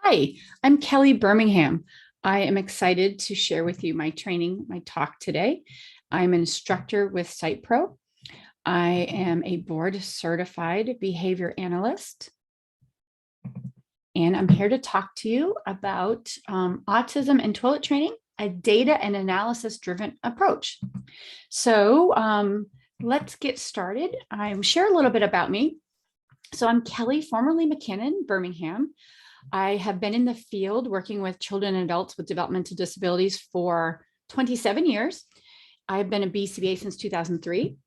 Hi, I'm Kelly Bermingham. I am excited to share with you my talk today. I'm an instructor with SitePro. I am a board certified behavior analyst, and I'm here to talk to you about autism and toilet training, a data and analysis driven approach. So let's get started. I'll share a little bit about me. So I'm Kelly, formerly McKinnon, Birmingham. I have been in the field working with children and adults with developmental disabilities for 27 years. I've been a BCBA since 2003.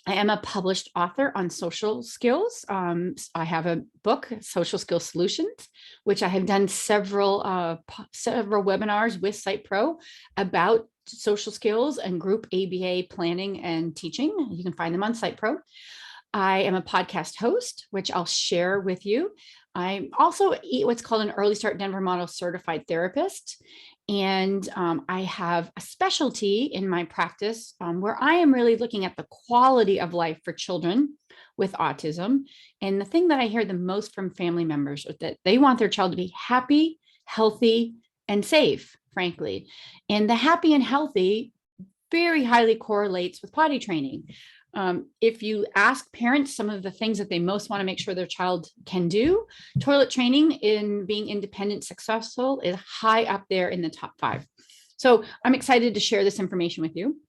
I am a published author on social skills. I have a book, Social Skills Solutions, which I have done several webinars with SitePro about social skills and group ABA planning and teaching. You can find them on SitePro. I am a podcast host, which I'll share with you. I'm also what's called an Early Start Denver Model certified therapist. And I have a specialty in my practice where I am really looking at the quality of life for children with autism. And the thing that I hear the most from family members is that they want their child to be happy, healthy, and safe, frankly. And the happy and healthy very highly correlates with potty training. If you ask parents some of the things that they most want to make sure their child can do, toilet training in being independent, successful is high up there in the top 5. So I'm excited to share this information with you.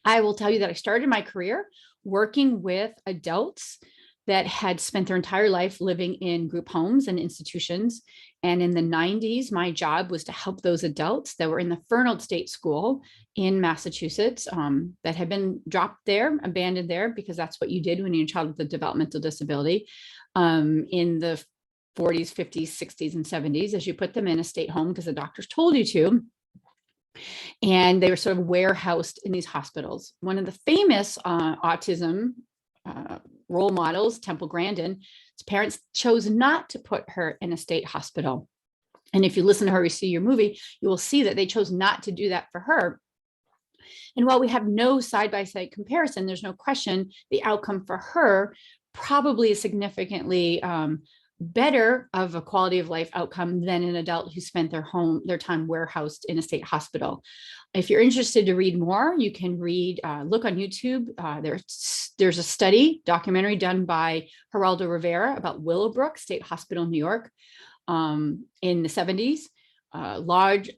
I will tell you that I started my career working with adults that had spent their entire life living in group homes and institutions. And in the 90s, my job was to help those adults that were in the Fernald State School in Massachusetts that had been dropped there, abandoned there, because that's what you did when you're a child with a developmental disability in the 40s, 50s, 60s, and 70s, as you put them in a state home because the doctors told you to. And they were sort of warehoused in these hospitals. One of the famous autism role models, Temple Grandin, his parents chose not to put her in a state hospital. And if you listen to her or see your movie, you will see that they chose not to do that for her. And while we have no side-by-side comparison, there's no question the outcome for her probably is significantly better of a quality of life outcome than an adult who spent their time warehoused in a state hospital. If you're interested to read more, you can look on YouTube. There's a documentary done by Geraldo Rivera about Willowbrook State Hospital in New York in the 70s. Large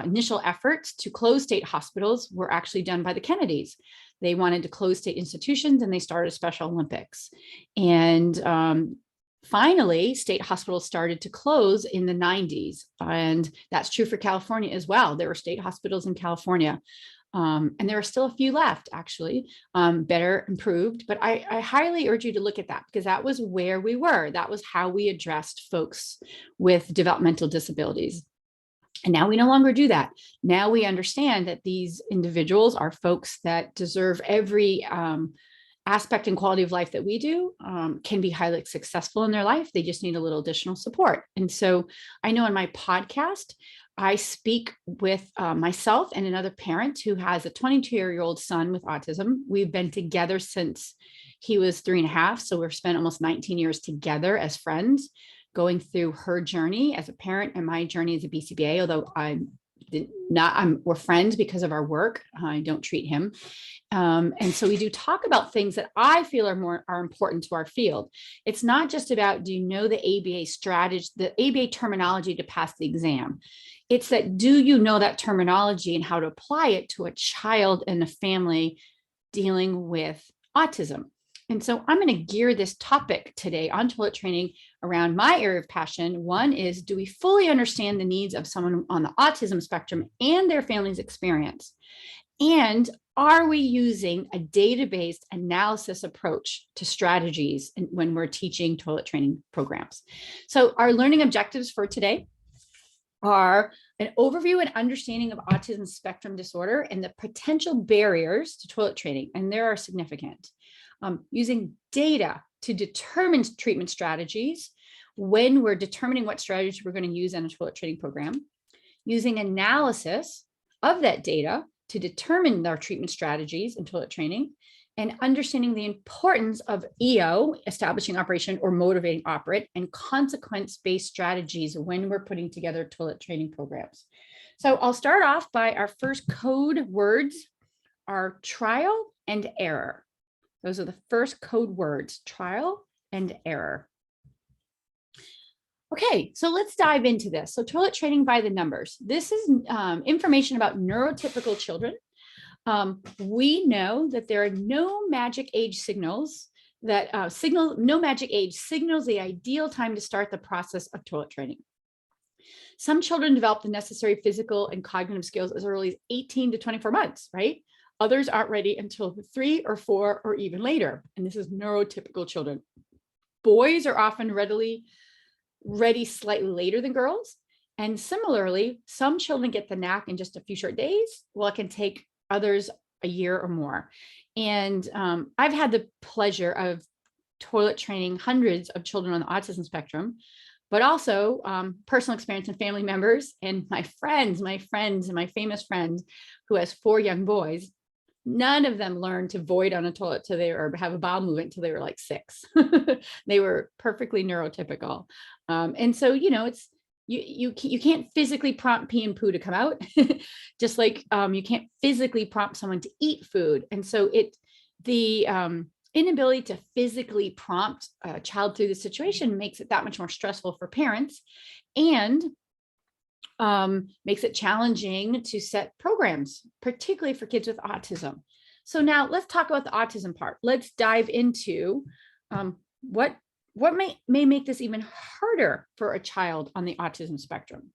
initial efforts to close state hospitals were actually done by the Kennedys. They wanted to close state institutions and they started Special Olympics. And finally, state hospitals started to close in the 90s. And that's true for California as well. There were state hospitals in California. And there are still a few left, actually, better improved. But I highly urge you to look at that because that was where we were. That was how we addressed folks with developmental disabilities. And now we no longer do that. Now we understand that these individuals are folks that deserve every aspect and quality of life that we do, can be highly successful in their life. They just need a little additional support. And so I know in my podcast, I speak with myself and another parent who has a 22-year-old son with autism. We've been together since he was 3.5. So we've spent almost 19 years together as friends, going through her journey as a parent and my journey as a BCBA, although we're friends because of our work. I don't treat him. And so we do talk about things that I feel are important to our field. It's not just about, do you know the ABA strategy, the ABA terminology to pass the exam? It's that, do you know that terminology and how to apply it to a child and a family dealing with autism? And so I'm going to gear this topic today on toilet training around my area of passion. One is, do we fully understand the needs of someone on the autism spectrum and their family's experience? And are we using a data-based analysis approach to strategies when we're teaching toilet training programs? So our learning objectives for today are an overview and understanding of autism spectrum disorder and the potential barriers to toilet training, and there are significant. Using data to determine treatment strategies when we're determining what strategies we're going to use in a toilet training program, using analysis of that data to determine our treatment strategies in toilet training, and understanding the importance of EO, establishing operation or motivating operant, and consequence-based strategies when we're putting together toilet training programs. So I'll start off by our first code words are trial and error. Those are the first code words, trial and error. Okay, so let's dive into this. So toilet training by the numbers. This is information about neurotypical children. We know that there are no magic age signals that no magic age signals the ideal time to start the process of toilet training. Some children develop the necessary physical and cognitive skills as early as 18 to 24 months, right? Others aren't ready until 3 or 4 or even later. And this is neurotypical children. Boys are often ready slightly later than girls. And similarly, some children get the knack in just a few short days, while it can take others a year or more. And I've had the pleasure of toilet training hundreds of children on the autism spectrum, but also personal experience and family members and my friends and my famous friend who has 4 young boys. None of them learned to void on a toilet till they or have a bowel movement till they were like 6. They were perfectly neurotypical. And so, you know, it's you can't physically prompt pee and poo to come out, just like you can't physically prompt someone to eat food. And so the inability to physically prompt a child through the situation makes it that much more stressful for parents, and makes it challenging to set programs, particularly for kids with autism. So now let's talk about the autism part. Let's dive into what may make this even harder for a child on the autism spectrum.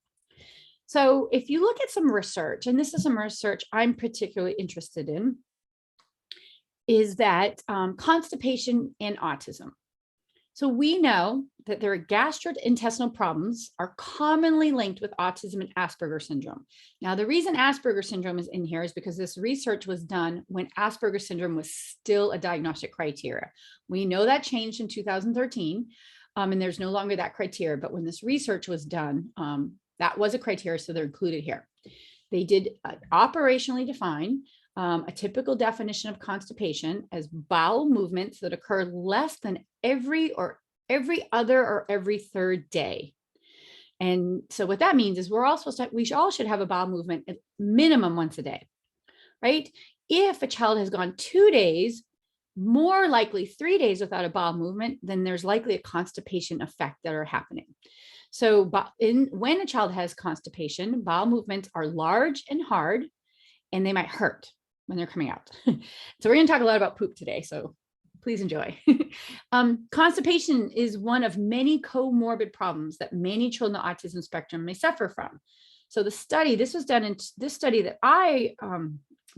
So if you look at some research, and this is some research I'm particularly interested in, is that constipation and autism. So we know that their gastrointestinal problems are commonly linked with autism and Asperger's syndrome. Now, the reason Asperger's syndrome is in here is because this research was done when Asperger's syndrome was still a diagnostic criteria. We know that changed in 2013, and there's no longer that criteria. But when this research was done, that was a criteria, so they're included here. They did operationally define a typical definition of constipation as bowel movements that occur less than every other or every third day. And so what that means is we all should have a bowel movement at minimum once a day, right? If a child has gone 2 days, more likely 3 days without a bowel movement, then there's likely a constipation effect that are happening. So when a child has constipation, bowel movements are large and hard, and they might hurt when they're coming out. So we're going to talk a lot about poop today, so please enjoy. Constipation is one of many comorbid problems that many children on the autism spectrum may suffer from. So this study that I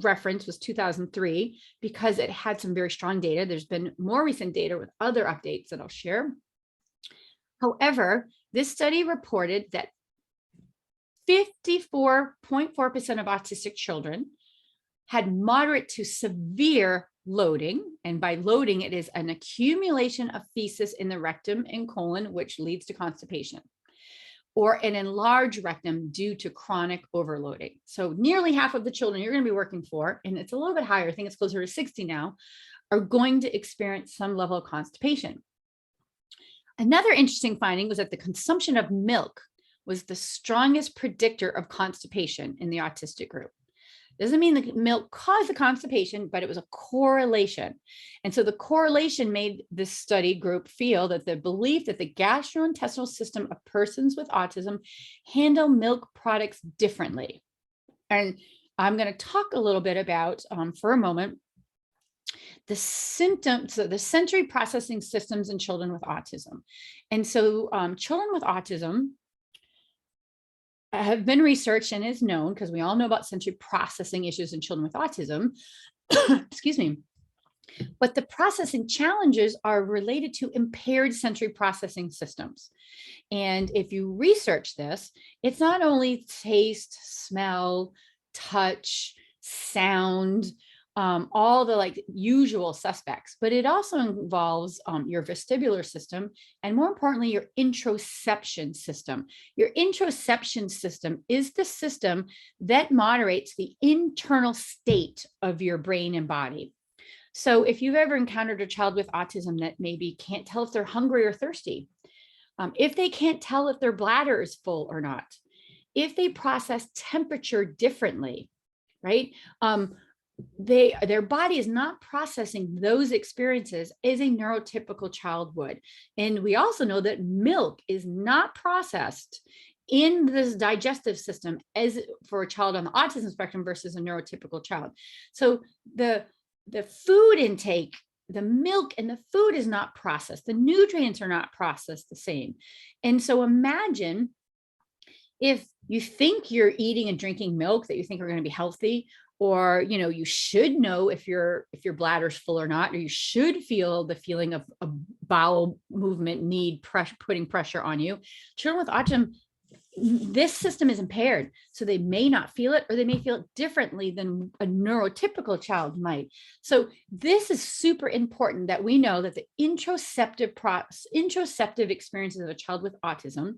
referenced was 2003 because it had some very strong data. There's been more recent data with other updates that I'll share. However, this study reported that 54.4% of autistic children had moderate to severe loading. And by loading, it is an accumulation of feces in the rectum and colon, which leads to constipation, or an enlarged rectum due to chronic overloading. So nearly half of the children you're going to be working for, and it's a little bit higher, I think it's closer to 60 now, are going to experience some level of constipation. Another interesting finding was that the consumption of milk was the strongest predictor of constipation in the autistic group. Doesn't mean the milk caused the constipation, but it was a correlation. And so the correlation made this study group feel that the belief that the gastrointestinal system of persons with autism handle milk products differently. And I'm going to talk a little bit about, for a moment, the symptoms, so the sensory processing systems in children with autism. And so children with autism have been researched and is known, because we all know about sensory processing issues in children with autism, excuse me, but the processing challenges are related to impaired sensory processing systems. And if you research this, it's not only taste, smell, touch, sound, all the like usual suspects, but it also involves your vestibular system, and more importantly, your interoception system. Your interoception system is the system that moderates the internal state of your brain and body. So if you've ever encountered a child with autism that maybe can't tell if they're hungry or thirsty, if they can't tell if their bladder is full or not, if they process temperature differently, right? Their body is not processing those experiences as a neurotypical child would. And we also know that milk is not processed in this digestive system as for a child on the autism spectrum versus a neurotypical child. So the food intake, the milk and the food is not processed. The nutrients are not processed the same. And so imagine if you think you're eating and drinking milk that you think are going to be healthy, or you should know if your bladder's full or not, or you should feel the feeling of a bowel movement need pressure, putting pressure on you. Children with autism, this system is impaired, so they may not feel it, or they may feel it differently than a neurotypical child might. So this is super important that we know that the introceptive experiences of a child with autism,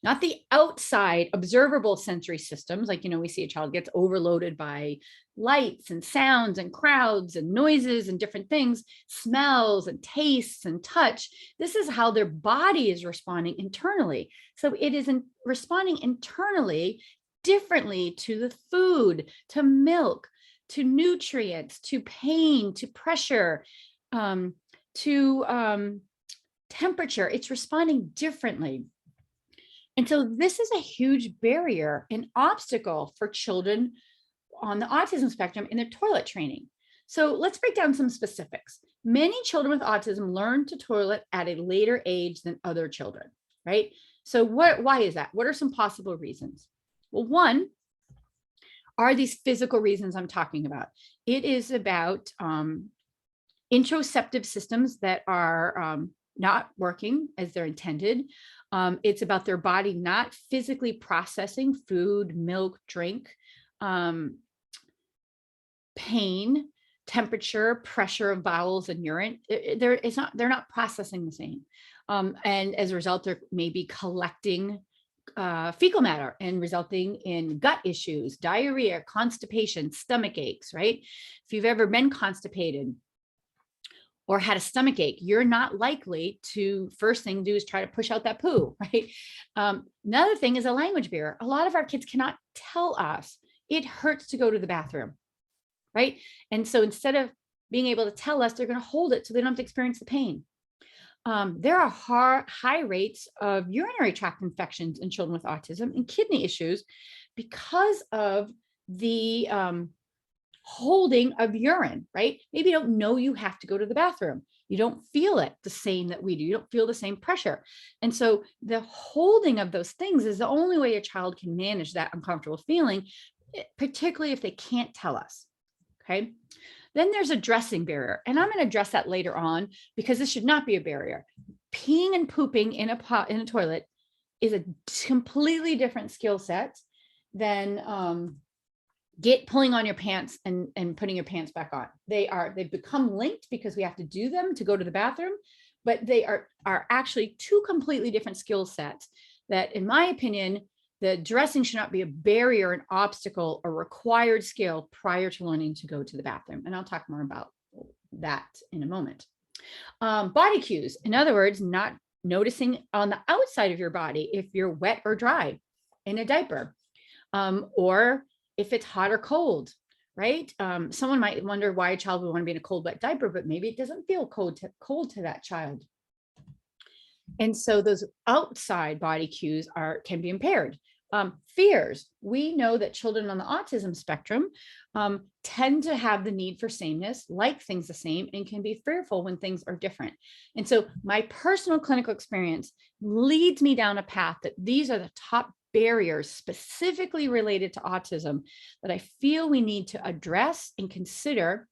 not the outside observable sensory systems, like, we see a child gets overloaded by lights and sounds and crowds and noises and different things, smells and tastes and touch. This is how their body is responding internally. So it is responding internally differently to the food, to milk, to nutrients, to pain, to pressure, to temperature. It's responding differently. And so this is a huge barrier, an obstacle for children on the autism spectrum in their toilet training. So let's break down some specifics. Many children with autism learn to toilet at a later age than other children, right? So why is that? What are some possible reasons? Well, one are these physical reasons I'm talking about. It is about interoceptive systems that are not working as they're intended. It's about their body not physically processing food, milk, drink, pain, temperature, pressure of bowels and urine. They're not processing the same. And as a result, they're maybe collecting fecal matter and resulting in gut issues, diarrhea, constipation, stomach aches, right? If you've ever been constipated or had a stomach ache, you're not likely to first thing do is try to push out that poo, right? Another thing is a language barrier. A lot of our kids cannot tell us it hurts to go to the bathroom, right? And so instead of being able to tell us, they're going to hold it so they don't have to experience the pain. There are high rates of urinary tract infections in children with autism and kidney issues because of the holding of urine, right? Maybe you don't know you have to go to the bathroom. You don't feel it the same that we do. You don't feel the same pressure. And so the holding of those things is the only way a child can manage that uncomfortable feeling, particularly if they can't tell us, okay? Then there's a dressing barrier, and I'm going to address that later on because this should not be a barrier. Peeing and pooping in a toilet is a completely different skill set than pulling on your pants and putting your pants back on. They've become linked because we have to do them to go to the bathroom, but they are actually two completely different skill sets that, in my opinion, the dressing should not be a barrier, an obstacle, a required skill prior to learning to go to the bathroom. And I'll talk more about that in a moment. Body cues, in other words, not noticing on the outside of your body if you're wet or dry in a diaper, or if it's hot or cold, right? Someone might wonder why a child would want to be in a cold, wet diaper, but maybe it doesn't feel cold to that child. And so those outside body cues can be impaired. Fears. We know that children on the autism spectrum tend to have the need for sameness, like things the same, and can be fearful when things are different. And so my personal clinical experience leads me down a path that these are the top barriers specifically related to autism that I feel we need to address and consider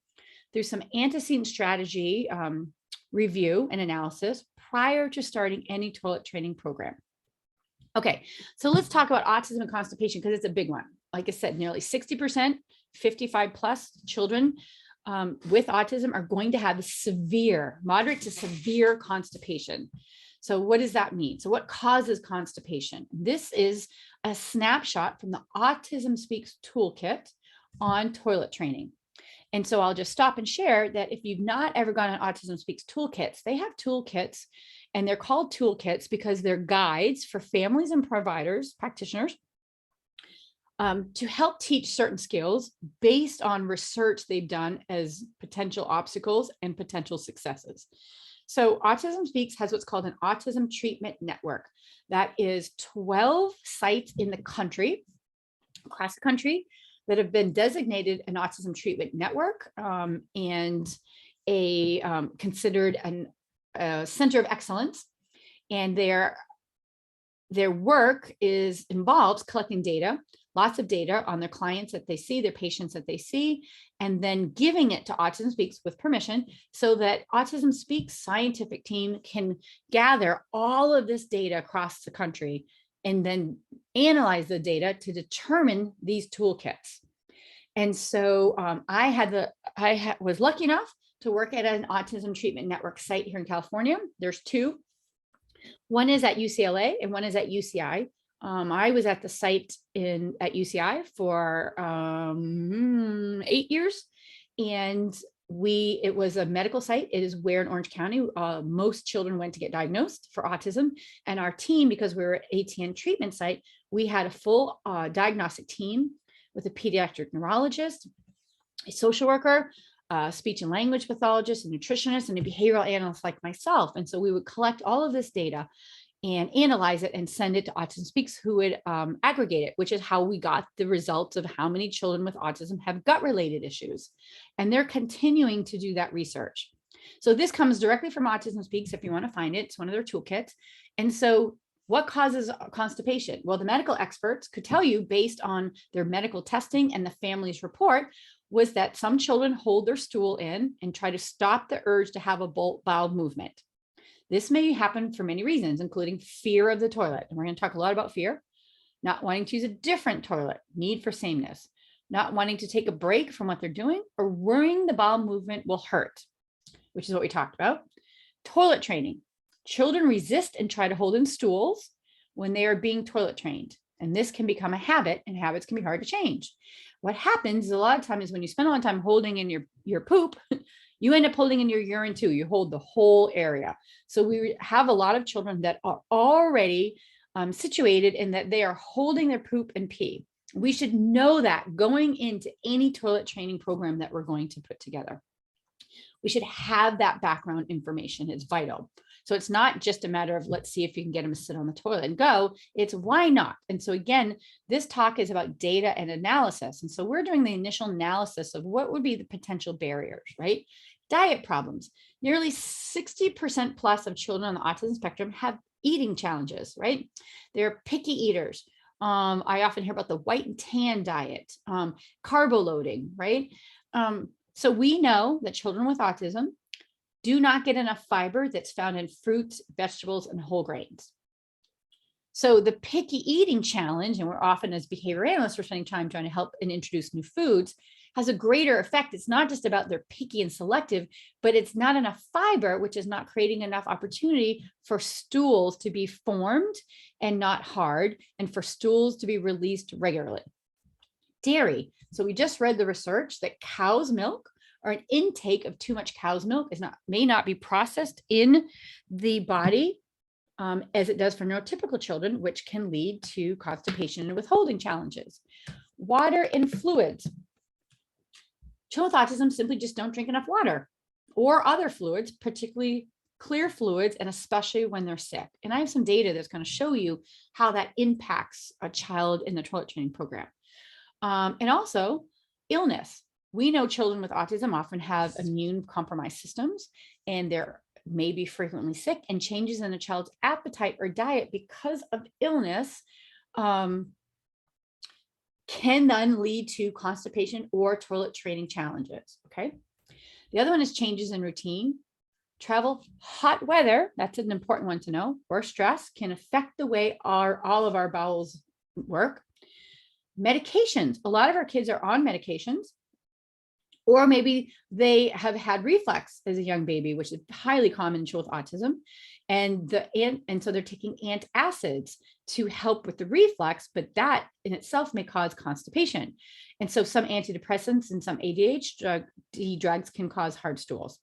through some antecedent strategy review and analysis prior to starting any toilet training program. Okay, so let's talk about autism and constipation because it's a big one. Like I said, nearly 60%, 55 plus children with autism are going to have moderate to severe constipation. So what does that mean? So what causes constipation? This is a snapshot from the Autism Speaks toolkit on toilet training. And so I'll just stop and share that if you've not ever gone on Autism Speaks toolkits, they have toolkits, and they're called toolkits because they're guides for families and providers, practitioners, to help teach certain skills based on research they've done as potential obstacles and potential successes. So Autism Speaks has what's called an autism treatment network. That is 12 sites in the country, across the country, that have been designated an autism treatment network, and considered a center of excellence. And their work involves collecting data, lots of data on their clients that they see, their patients that they see, and then giving it to Autism Speaks with permission so that Autism Speaks scientific team can gather all of this data across the country and then analyze the data to determine these toolkits. And so I was lucky enough to work at an autism treatment network site here in California. There's two. One is at UCLA and one is at UCI. I was at the site at UCI for 8 years, and it was a medical site. It is where in Orange County, most children went to get diagnosed for autism. And our team, because we were at ATN treatment site, we had a full diagnostic team with a pediatric neurologist, a social worker, speech and language pathologist, a nutritionist, and a behavioral analyst like myself. And so we would collect all of this data and analyze it and send it to Autism Speaks, who would aggregate it, which is how we got the results of how many children with autism have gut-related issues. And they're continuing to do that research. So this comes directly from Autism Speaks. If you want to find it, it's one of their toolkits. And so what causes constipation? Well, the medical experts could tell you based on their medical testing and the family's report was that some children hold their stool in and try to stop the urge to have a bowel movement. This may happen for many reasons, including fear of the toilet. And we're going to talk a lot about fear, not wanting to use a different toilet, need for sameness, not wanting to take a break from what they're doing, or worrying the bowel movement will hurt, which is what we talked about. Toilet training. Children resist and try to hold in stools when they are being toilet trained. And this can become a habit, and habits can be hard to change. What happens is a lot of times when you spend a lot of time holding in your poop, you end up holding in your urine too. You hold the whole area. So we have a lot of children that are already situated in that they are holding their poop and pee. We should know that going into any toilet training program that we're going to put together. We should have that background information. It's vital. So it's not just a matter of let's see if you can get them to sit on the toilet and go. It's why not? And so again, this talk is about data and analysis. And so we're doing the initial analysis of what would be the potential barriers, right? Diet problems. Nearly 60% plus of children on the autism spectrum have eating challenges, right? They're picky eaters. I often hear about the white and tan diet, carbo loading, right? So we know that children with autism do not get enough fiber that's found in fruits, vegetables, and whole grains. So the picky eating challenge, and we're often as behavior analysts, we're spending time trying to help and introduce new foods, has a greater effect. It's not just about they're picky and selective, but it's not enough fiber, which is not creating enough opportunity for stools to be formed and not hard, and for stools to be released regularly. Dairy. So we just read the research that cow's milk or an intake of too much cow's milk may not be processed in the body as it does for neurotypical children, which can lead to constipation and withholding challenges. Water and fluids. Children with autism simply just don't drink enough water or other fluids, particularly clear fluids, and especially when they're sick. And I have some data that's going to show you how that impacts a child in the toilet training program. And also illness. We know children with autism often have immune compromised systems, and they're maybe frequently sick, and changes in a child's appetite or diet because of illness can then lead to constipation or toilet training challenges. Okay. The other one is changes in routine. Travel, hot weather, that's an important one to know, or stress can affect the way all of our bowels work. Medications. A lot of our kids are on medications, or maybe they have had reflux as a young baby, which is highly common in children with autism. And so they're taking antacids to help with the reflux, but that in itself may cause constipation. And so some antidepressants and some ADHD drugs can cause hard stools.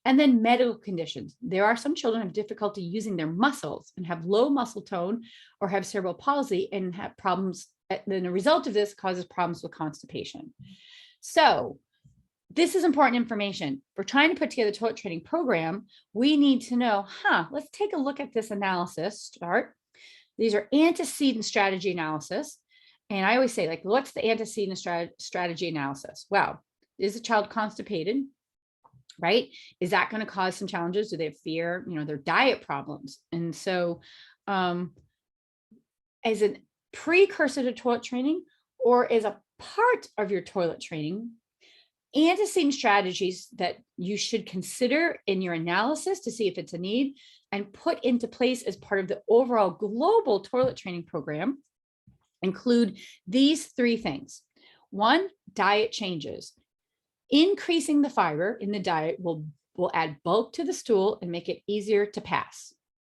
And then medical conditions. There are some children who have difficulty using their muscles and have low muscle tone or have cerebral palsy and have problems. Then the result of this causes problems with constipation. So this is important information. If we're trying to put together a toilet training program, we need to know, let's take a look at this analysis start. These are antecedent strategy analysis. And I always say, like, what's the antecedent strategy analysis? Well, is the child constipated? Right? Is that going to cause some challenges? Do they have fear, their diet problems? And so as a precursor to toilet training or as a part of your toilet training, antecedent strategies that you should consider in your analysis to see if it's a need and put into place as part of the overall global toilet training program include these three things. One, diet changes. Increasing the fiber in the diet will add bulk to the stool and make it easier to pass.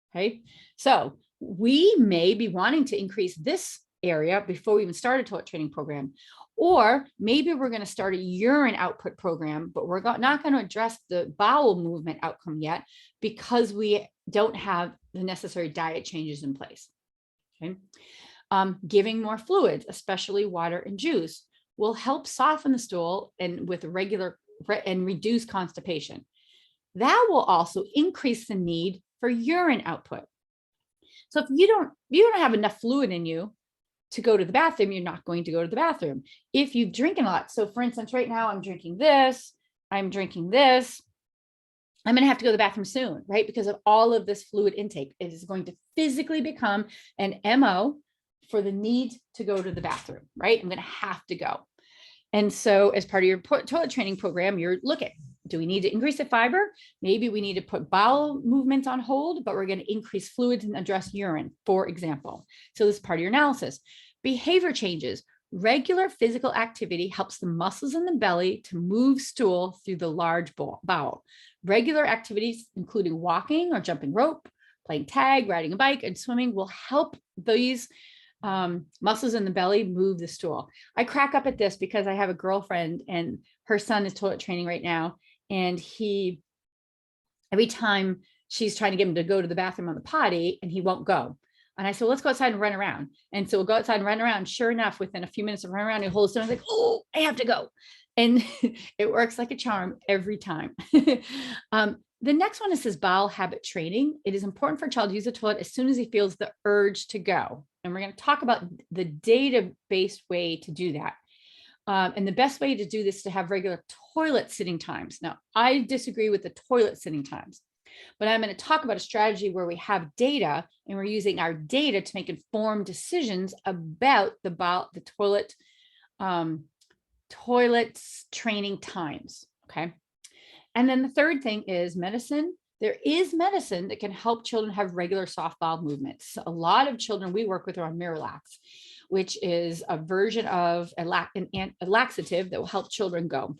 Okay, so we may be wanting to increase this area before we even start a toilet training program, or maybe we're going to start a urine output program, but we're not going to address the bowel movement outcome yet because we don't have the necessary diet changes in place. Okay, giving more fluids, especially water and juice, will help soften the stool and with regular and reduce constipation. That will also increase the need for urine output. So if you don't have enough fluid in you to go to the bathroom, you're not going to go to the bathroom. If you drink a lot, so for instance, right now I'm drinking this, I'm going to have to go to the bathroom soon, right? Because of all of this fluid intake, it is going to physically become an MO for the need to go to the bathroom, right? I'm going to have to go. And so as part of your toilet training program, you're looking, do we need to increase the fiber? Maybe we need to put bowel movements on hold, but we're going to increase fluids and address urine, for example. So this is part of your analysis. Behavior changes. Regular physical activity helps the muscles in the belly to move stool through the large bowel. Regular activities, including walking or jumping rope, playing tag, riding a bike, and swimming will help these muscles in the belly move the stool. I crack up at this because I have a girlfriend and her son is toilet training right now. And every time she's trying to get him to go to the bathroom on the potty and he won't go. And I said, let's go outside and run around. And so we'll go outside and run around. Sure enough, within a few minutes of running around, he holds down, like, oh, I have to go. And it works like a charm every time. The next one is this bowel habit training. It is important for a child to use the toilet as soon as he feels the urge to go. And we're going to talk about the data-based way to do that. And the best way to do this is to have regular toilet sitting times. Now, I disagree with the toilet sitting times, but I'm going to talk about a strategy where we have data and we're using our data to make informed decisions about the toilet training times. Okay. And then the third thing is medicine. There is medicine that can help children have regular soft bowel movements. A lot of children we work with are on Miralax, which is a version of a laxative that will help children go.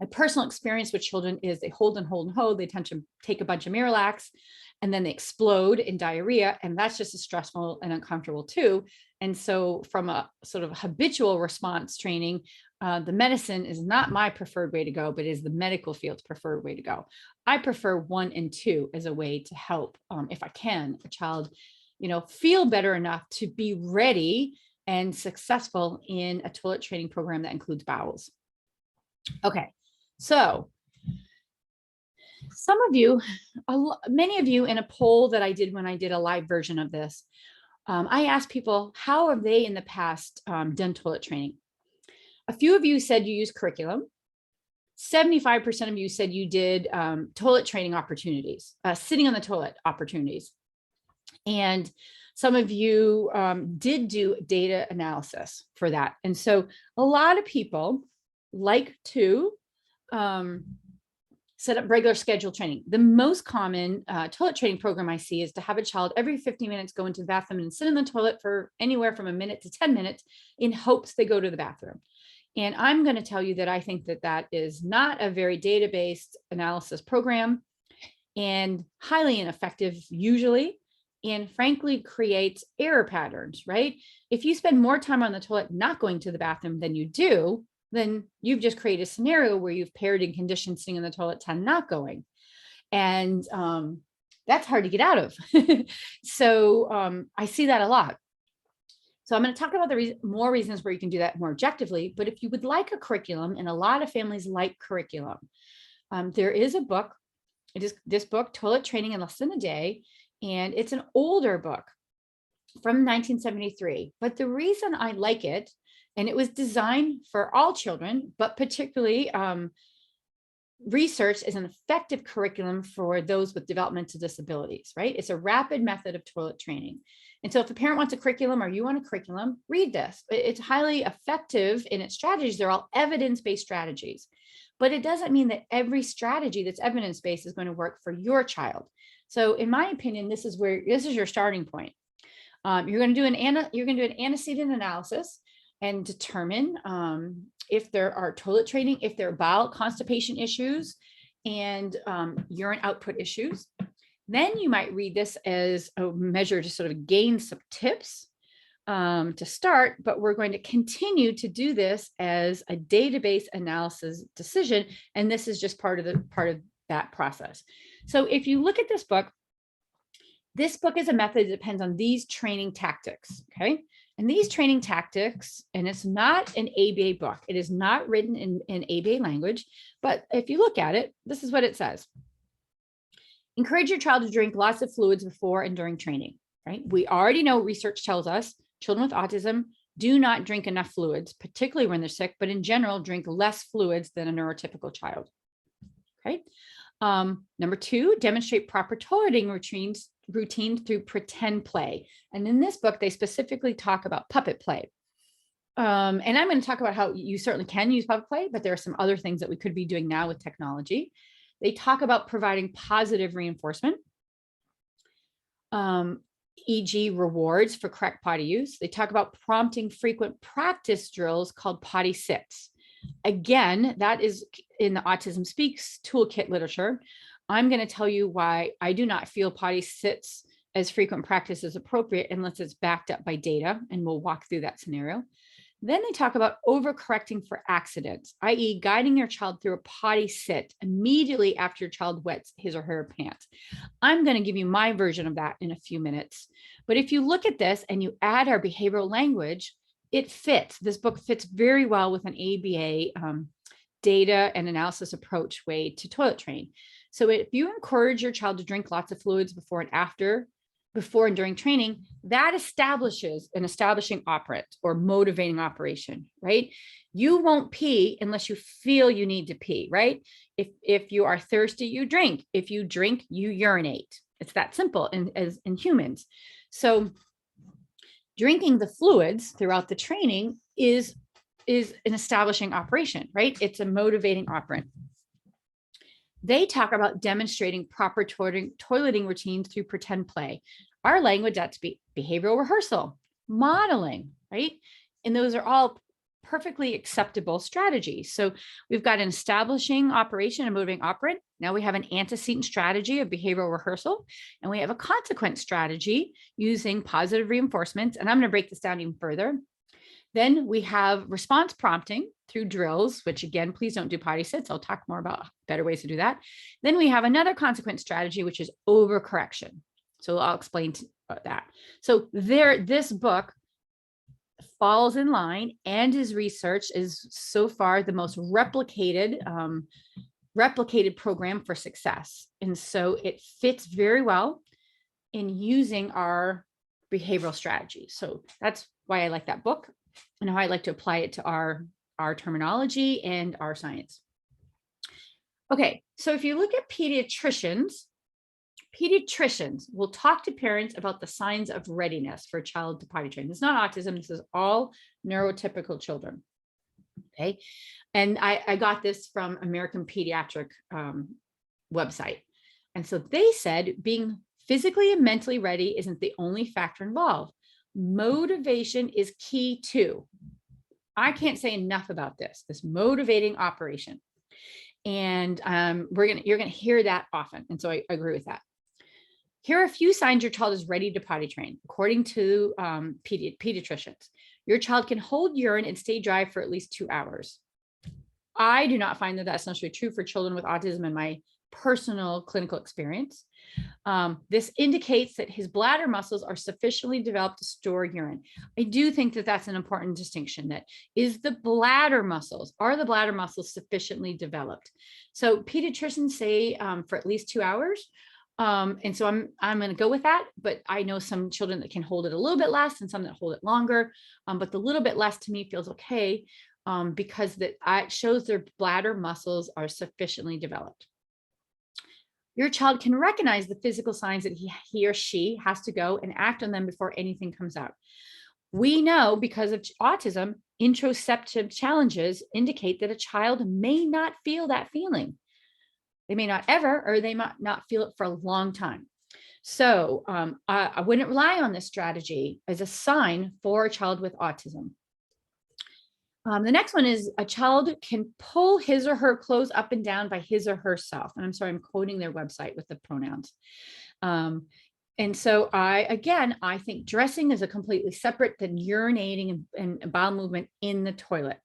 My personal experience with children is they hold and hold and hold. They tend to take a bunch of Miralax and then they explode in diarrhea. And that's just as stressful and uncomfortable too. And so from a sort of habitual response training, the medicine is not my preferred way to go, but is the medical field's preferred way to go. I prefer 1 and 2 as a way to help, if I can, a child, feel better enough to be ready and successful in a toilet training program that includes bowels. Okay, so many of you in a poll that I did when I did a live version of this, I asked people, how have they in the past done toilet training? A few of you said you use curriculum. 75% of you said you did toilet training opportunities, sitting on the toilet opportunities. And some of you did do data analysis for that. And so a lot of people like to set up regular scheduled training. The most common toilet training program I see is to have a child every 50 minutes go into the bathroom and sit in the toilet for anywhere from a minute to 10 minutes in hopes they go to the bathroom. And I'm going to tell you that I think that that is not a very data-based analysis program. and highly ineffective usually, and frankly creates error patterns, right? If you spend more time on the toilet not going to the bathroom than you do, then you've just created a scenario where you've paired and conditioned sitting in the toilet to not going. And that's hard to get out of. So I see that a lot. So I'm going to talk about the more reasons where you can do that more objectively. But if you would like a curriculum, and a lot of families like curriculum, there is a book. It is this book, Toilet Training in Less Than a Day. And it's an older book from 1973. But the reason I like it, and it was designed for all children, but particularly research is an effective curriculum for those with developmental disabilities, right? It's a rapid method of toilet training. And so if a parent wants a curriculum or you want a curriculum, read this. It's highly effective in its strategies. They're all evidence-based strategies, but it doesn't mean that every strategy that's evidence-based is going to work for your child. So in my opinion, this is your starting point. You're going to do an antecedent analysis and determine if there are toilet training, if there are bowel constipation issues and urine output issues. Then you might read this as a measure to sort of gain some tips to start, but we're going to continue to do this as a database analysis decision. And this is just part of that process. So if you look at this book is a method that depends on these training tactics, okay? And these training tactics, and it's not an ABA book. It is not written in ABA language, but if you look at it, this is what it says. Encourage your child to drink lots of fluids before and during training, right? We already know research tells us children with autism do not drink enough fluids, particularly when they're sick, but in general, drink less fluids than a neurotypical child, okay? Number 2, demonstrate proper toileting routines through pretend play. And in this book, they specifically talk about puppet play. And I'm going to talk about how you certainly can use puppet play, but there are some other things that we could be doing now with technology. They talk about providing positive reinforcement, e.g. rewards for correct potty use. They talk about prompting frequent practice drills called potty sits. Again, that is in the Autism Speaks toolkit literature. I'm going to tell you why I do not feel potty sits as frequent practice is appropriate unless it's backed up by data, and we'll walk through that scenario. Then they talk about overcorrecting for accidents, i.e. guiding your child through a potty sit immediately after your child wets his or her pants. I'm going to give you my version of that in a few minutes. But if you look at this and you add our behavioral language, it fits. This book fits very well with an ABA data and analysis approach way to toilet train. So if you encourage your child to drink lots of fluids before and during training, that establishes an establishing operant or motivating operation, right? You won't pee unless you feel you need to pee, right? If you are thirsty, you drink. If you drink, you urinate. It's that simple in humans. So drinking the fluids throughout the training is an establishing operation, right? It's a motivating operant. They talk about demonstrating proper toileting routines through pretend play. Our language, that's behavioral rehearsal, modeling, right? And those are all perfectly acceptable strategies. So we've got an establishing operation, a motivating operant. Now we have an antecedent strategy of behavioral rehearsal, and we have a consequent strategy using positive reinforcements. And I'm going to break this down even further. Then we have response prompting through drills, which again, please don't do potty sits. I'll talk more about better ways to do that. Then we have another consequent strategy, which is overcorrection. So I'll explain that. So this book falls in line, and his research is so far the most replicated program for success. And so it fits very well in using our behavioral strategy. So that's why I like that book and how I like to apply it to our terminology and our science. Okay, so if you look at pediatricians will talk to parents about the signs of readiness for a child to potty train. It's not autism, this is all neurotypical children. Okay, and I got this from American Pediatric website. And so they said being physically and mentally ready isn't the only factor involved. Motivation is key too. I can't say enough about this motivating operation. And you're gonna hear that often. And so I agree with that. Here are a few signs your child is ready to potty train, according to pediatricians. Your child can hold urine and stay dry for at least 2 hours. I do not find that that's necessarily true for children with autism in my personal clinical experience. This indicates that his bladder muscles are sufficiently developed to store urine. I do think that that's an important distinction. That is, are the bladder muscles sufficiently developed? So pediatricians say for at least 2 hours. And so I'm going to go with that, but I know some children that can hold it a little bit less and some that hold it longer. But the little bit less to me feels okay because it shows their bladder muscles are sufficiently developed. Your child can recognize the physical signs that he or she has to go and act on them before anything comes out. We know because of autism, interoceptive challenges indicate that a child may not feel that feeling. They may not ever, or they might not feel it for a long time. So I wouldn't rely on this strategy as a sign for a child with autism. The next one is a child can pull his or her clothes up and down by his or herself. And I'm sorry, I'm quoting their website with the pronouns. And so I think dressing is a completely separate than urinating and bowel movement in the toilet.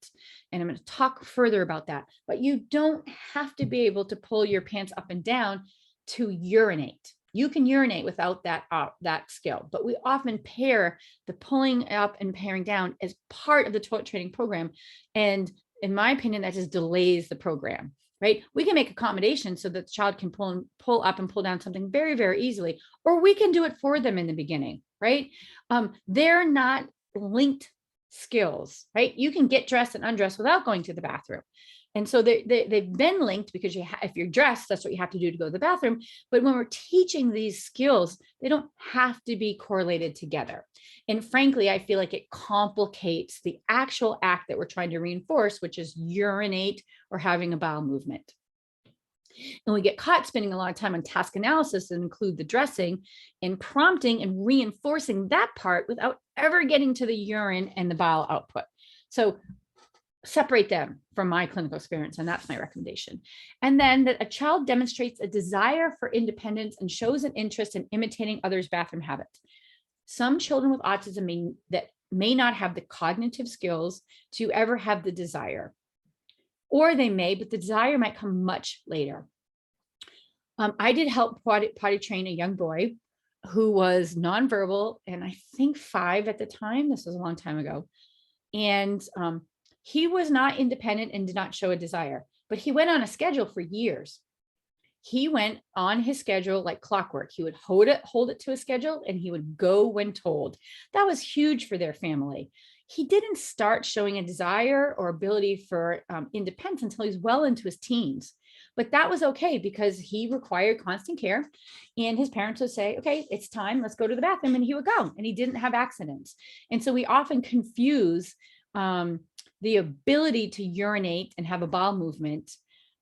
And I'm going to talk further about that. But you don't have to be able to pull your pants up and down to urinate. You can urinate without that skill, but we often pair the pulling up and pairing down as part of the toilet training program. And in my opinion, that just delays the program, right? We can make accommodations so that the child can pull up and pull down something very, very easily, or we can do it for them in the beginning, right? They're not linked skills, right? You can get dressed and undressed without going to the bathroom. And so they've been linked because if you're dressed, that's what you have to do to go to the bathroom. But when we're teaching these skills, they don't have to be correlated together. And frankly, I feel like it complicates the actual act that we're trying to reinforce, which is urinate or having a bowel movement. And we get caught spending a lot of time on task analysis and include the dressing and prompting and reinforcing that part without ever getting to the urine and the bowel output. So separate them from my clinical experience, and that's my recommendation. And then that a child demonstrates a desire for independence and shows an interest in imitating others' bathroom habits. Some children with autism may not have the cognitive skills to ever have the desire, or they may, but the desire might come much later. I did help potty train a young boy who was nonverbal, and I think 5 at the time. This was a long time ago. And he was not independent and did not show a desire, but he went on a schedule for years. He went on his schedule like clockwork. He would hold it to a schedule, and he would go when told. That was huge for their family. He didn't start showing a desire or ability for independence until he was well into his teens. But that was okay because he required constant care, and his parents would say, okay, it's time, let's go to the bathroom. And he would go, and he didn't have accidents. And so we often confuse the ability to urinate and have a bowel movement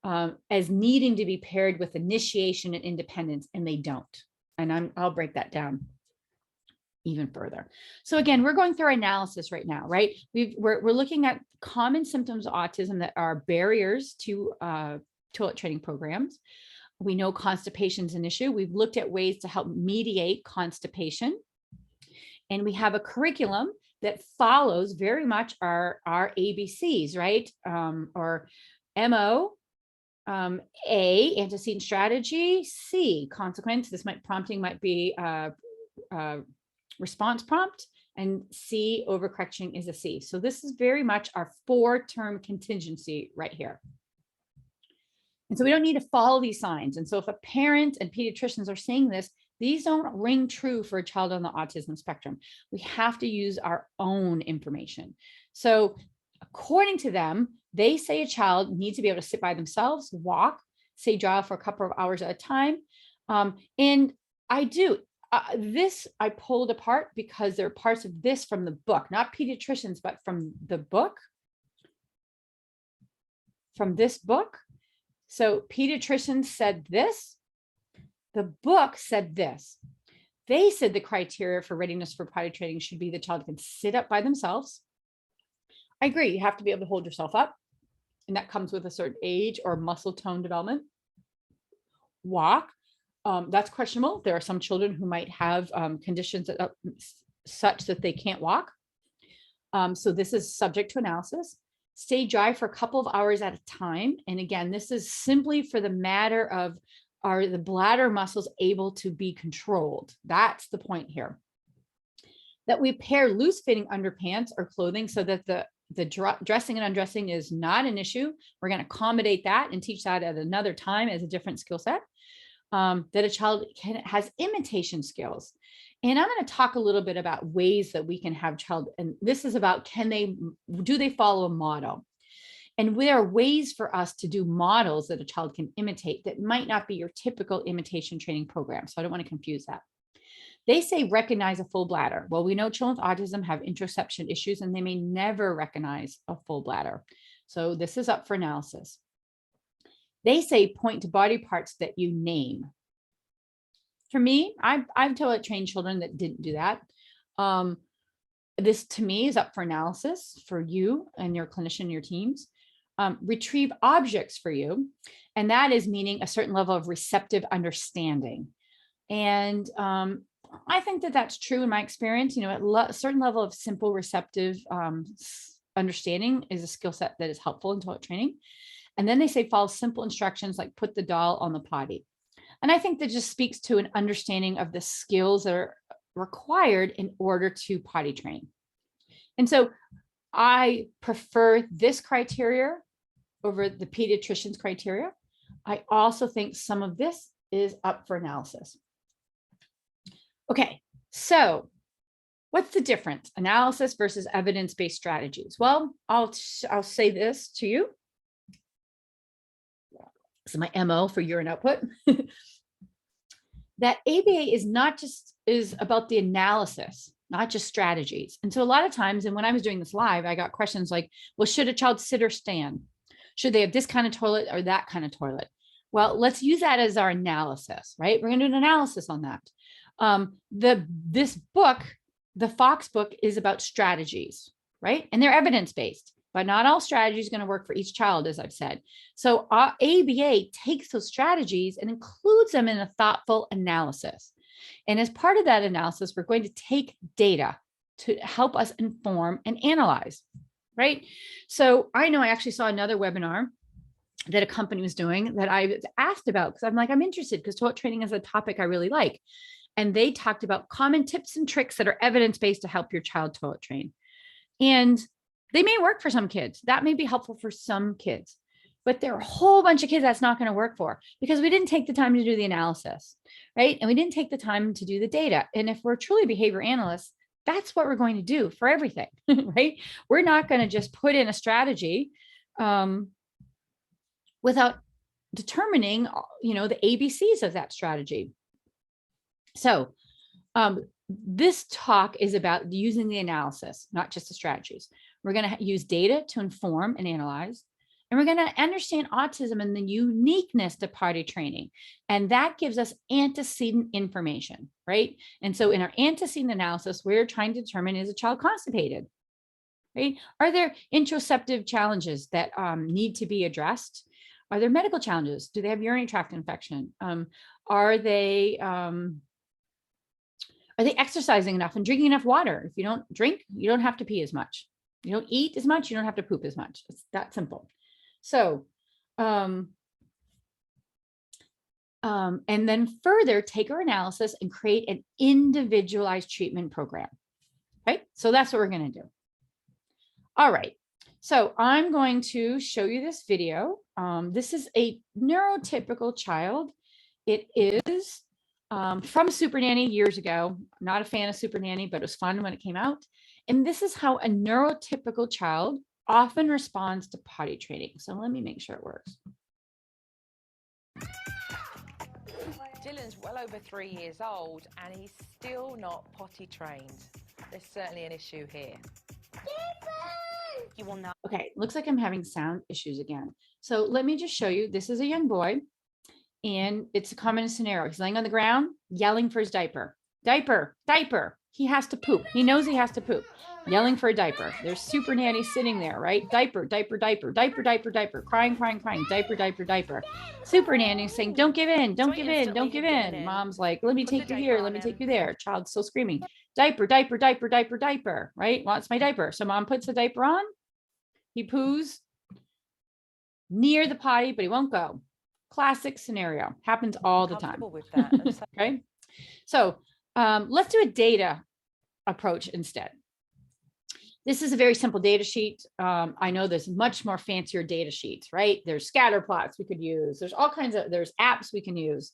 as needing to be paired with initiation and independence, and they don't. And I'll break that down even further. So again, we're going through our analysis right now, right? We're looking at common symptoms of autism that are barriers to toilet training programs. We know constipation is an issue. We've looked at ways to help mediate constipation. And we have a curriculum that follows very much our ABCs, right? Or MO, A, antecedent strategy, C, consequence. This prompting might be response prompt, and C, overcorrection is a C. So this is very much our 4-term contingency right here. And so we don't need to follow these signs. And so if a parent and pediatricians are saying this, these don't ring true for a child on the autism spectrum. We have to use our own information. So according to them, they say a child needs to be able to sit by themselves, walk, stay dry for a couple of hours at a time. And I do. This I pulled apart because there are parts of this from the book, not pediatricians, but from the book, from this book. So pediatricians said this. The book said this. They said the criteria for readiness for potty training should be the child can sit up by themselves. I agree. You have to be able to hold yourself up. and that comes with a certain age or muscle tone development. Walk, that's questionable. There are some children who might have conditions that, such that they can't walk. So this is subject to analysis. Stay dry for a couple of hours at a time. And again, this is simply for the matter of, are the bladder muscles able to be controlled? That's the point here. That we pair loose fitting underpants or clothing so that the dressing and undressing is not an issue. We're going to accommodate that and teach that at another time as a different skill set. That a child has imitation skills. And I'm going to talk a little bit about ways that we can have child, and this is about, do they follow a model? And there are ways for us to do models that a child can imitate that might not be your typical imitation training program. So I don't want to confuse that. They say recognize a full bladder. Well, we know children with autism have interoception issues and they may never recognize a full bladder. So this is up for analysis. They say point to body parts that you name. For me, I've toilet trained children that didn't do that. This to me is up for analysis for you and your clinician, your teams. Retrieve objects for you. And that is meaning a certain level of receptive understanding. And I think that that's true in my experience. You know, a certain level of simple receptive understanding is a skill set that is helpful in toilet training. And then they say follow simple instructions like put the doll on the potty. And I think that just speaks to an understanding of the skills that are required in order to potty train. And so I prefer this criteria over the pediatrician's criteria. I also think some of this is up for analysis. Okay, so what's the difference? Analysis versus evidence-based strategies. Well, I'll say this to you. This is my MO for urine output. That ABA is about the analysis, not just strategies. And so a lot of times, and when I was doing this live, I got questions like, well, should a child sit or stand? Should they have this kind of toilet or that kind of toilet? Well, let's use that as our analysis, right? We're going to do an analysis on that. This book, the Fox book, is about strategies, right? And they're evidence-based, but not all strategies are going to work for each child, as I've said. So our ABA takes those strategies and includes them in a thoughtful analysis. And as part of that analysis, we're going to take data to help us inform and analyze, right? So I know I actually saw another webinar that a company was doing that I was asked about because I'm like, I'm interested because toilet training is a topic I really like. And they talked about common tips and tricks that are evidence-based to help your child toilet train. And they may work for some kids. That may be helpful for some kids, but there are a whole bunch of kids that's not going to work for because we didn't take the time to do the analysis, right? And we didn't take the time to do the data. And if we're truly behavior analysts, that's what we're going to do for everything, right? We're not going to just put in a strategy without determining, the ABCs of that strategy. So this talk is about using the analysis, not just the strategies. We're going to use data to inform and analyze, and we're going to understand autism and the uniqueness to potty training. And that gives us antecedent information, right? And so in our antecedent analysis, we're trying to determine, is a child constipated, right? Are there interoceptive challenges that need to be addressed? Are there medical challenges? Do they have urinary tract infection? Are they exercising enough and drinking enough water? If you don't drink, you don't have to pee as much. You don't eat as much, you don't have to poop as much. It's that simple. So, and then further take our analysis and create an individualized treatment program, right? So that's what we're going to do. All right. So I'm going to show you this video. This is a neurotypical child. It is from Super Nanny years ago. I'm not a fan of Super Nanny, but it was fun when it came out. And this is how a neurotypical child often responds to potty training. So let me make sure it works. Dylan's well over 3 years old and he's still not potty trained. There's certainly an issue here. You will not. Okay, looks like I'm having sound issues again. So let me just show you. This is a young boy. And it's a common scenario. He's laying on the ground, yelling for his diaper. Diaper, diaper. He has to poop. He knows he has to poop. Yelling for a diaper. There's super nanny sitting there, right? Diaper, diaper, diaper, diaper, diaper, diaper, crying, crying, crying, diaper, diaper, diaper. Super nanny saying, don't give in, don't give in, don't give in. Mom's like, let me take you here, let me take you there. Child's still screaming, diaper, diaper, diaper, diaper, diaper, right? Wants my diaper. So mom puts the diaper on. He poos near the potty, but he won't go. Classic scenario. Happens all the time. With that. Okay. So let's do a data approach instead. This is a very simple data sheet. I know there's much more fancier data sheets, right? There's scatter plots we could use. There's all kinds of, there's apps we can use.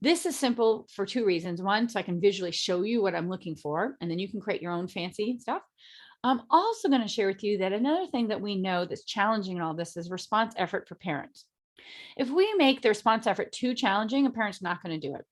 This is simple for two reasons. One, so I can visually show you what I'm looking for, and then you can create your own fancy stuff. I'm also going to share with you that another thing that we know that's challenging in all this is response effort for parents. If we make the response effort too challenging, a parent's not going to do it.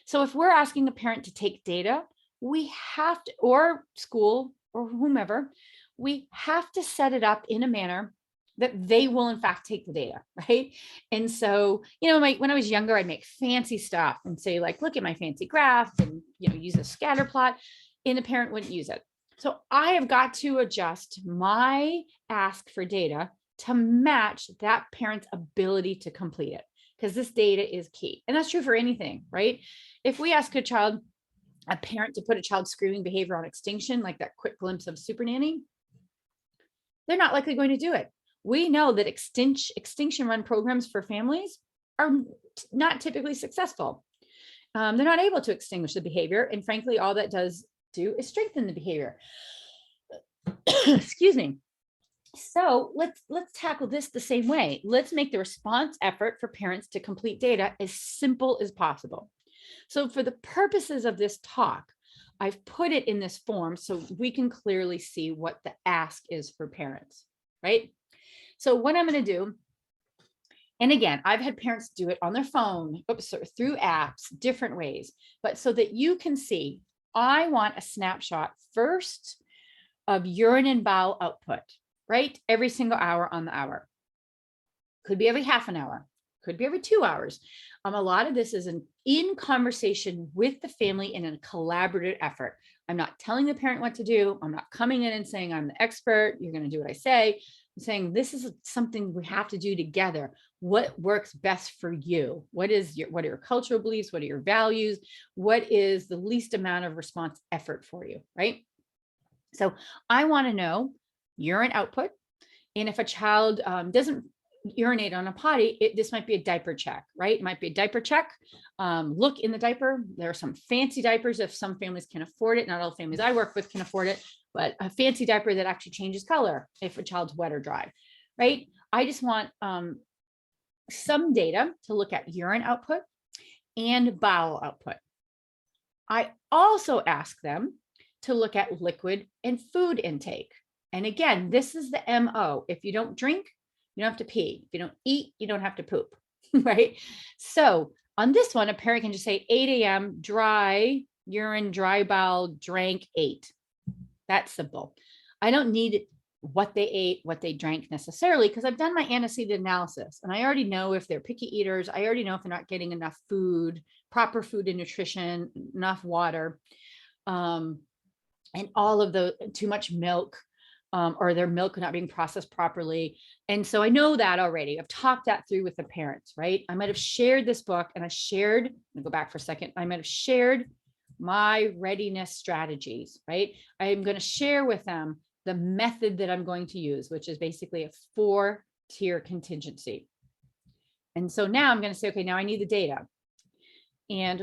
So if we're asking a parent to take data, we have to, or school or whomever, we have to set it up in a manner that they will in fact take the data, right? And so, you know, when I was younger, I'd make fancy stuff and say like, look at my fancy graph and, you know, use a scatter plot, and the parent wouldn't use it. So I have got to adjust my ask for data to match that parent's ability to complete it, because this data is key. And that's true for anything, right? If we ask a parent to put a child's screaming behavior on extinction, like that quick glimpse of Super Nanny, they're not likely going to do it. We know that extinction run programs for families are not typically successful. They're not able to extinguish the behavior. And frankly, all that does do is strengthen the behavior. Excuse me. So let's tackle this the same way. Let's make the response effort for parents to complete data as simple as possible. So for the purposes of this talk, I've put it in this form so we can clearly see what the ask is for parents, right? So what I'm going to do, and again, I've had parents do it on their phone, through apps, different ways, but so that you can see, I want a snapshot first of urine and bowel output, right? Every single hour on the hour. Could be every half an hour, could be every 2 hours. A lot of this is in conversation with the family in a collaborative effort. I'm not telling the parent what to do. I'm not coming in and saying, I'm the expert, you're going to do what I say. I'm saying, this is something we have to do together. What works best for you? What are your cultural beliefs? What are your values? What is the least amount of response effort for you, right? So I want to know urine output. And if a child doesn't urinate on a potty, this might be a diaper check, right? It might be a diaper check. Look in the diaper. There are some fancy diapers if some families can afford it. Not all families I work with can afford it, but a fancy diaper that actually changes color if a child's wet or dry, right? I just want some data to look at urine output and bowel output. I also ask them to look at liquid and food intake. And again, this is the MO. If you don't drink, you don't have to pee. If you don't eat, you don't have to poop, right? So on this one, a parent can just say 8 a.m., dry urine, dry bowel, drank, ate. That's simple. I don't need what they ate, what they drank necessarily, because I've done my antecedent analysis and I already know if they're picky eaters. I already know if they're not getting enough food, proper food and nutrition, enough water, and all of the too much milk, or their milk not being processed properly. And so I know that already. I've talked that through with the parents, right? I might have shared this book and let me go back for a second. I might have shared my readiness strategies, right? I'm going to share with them the method that I'm going to use, which is basically a 4-tier contingency. And so now I'm going to say, okay, now I need the data. And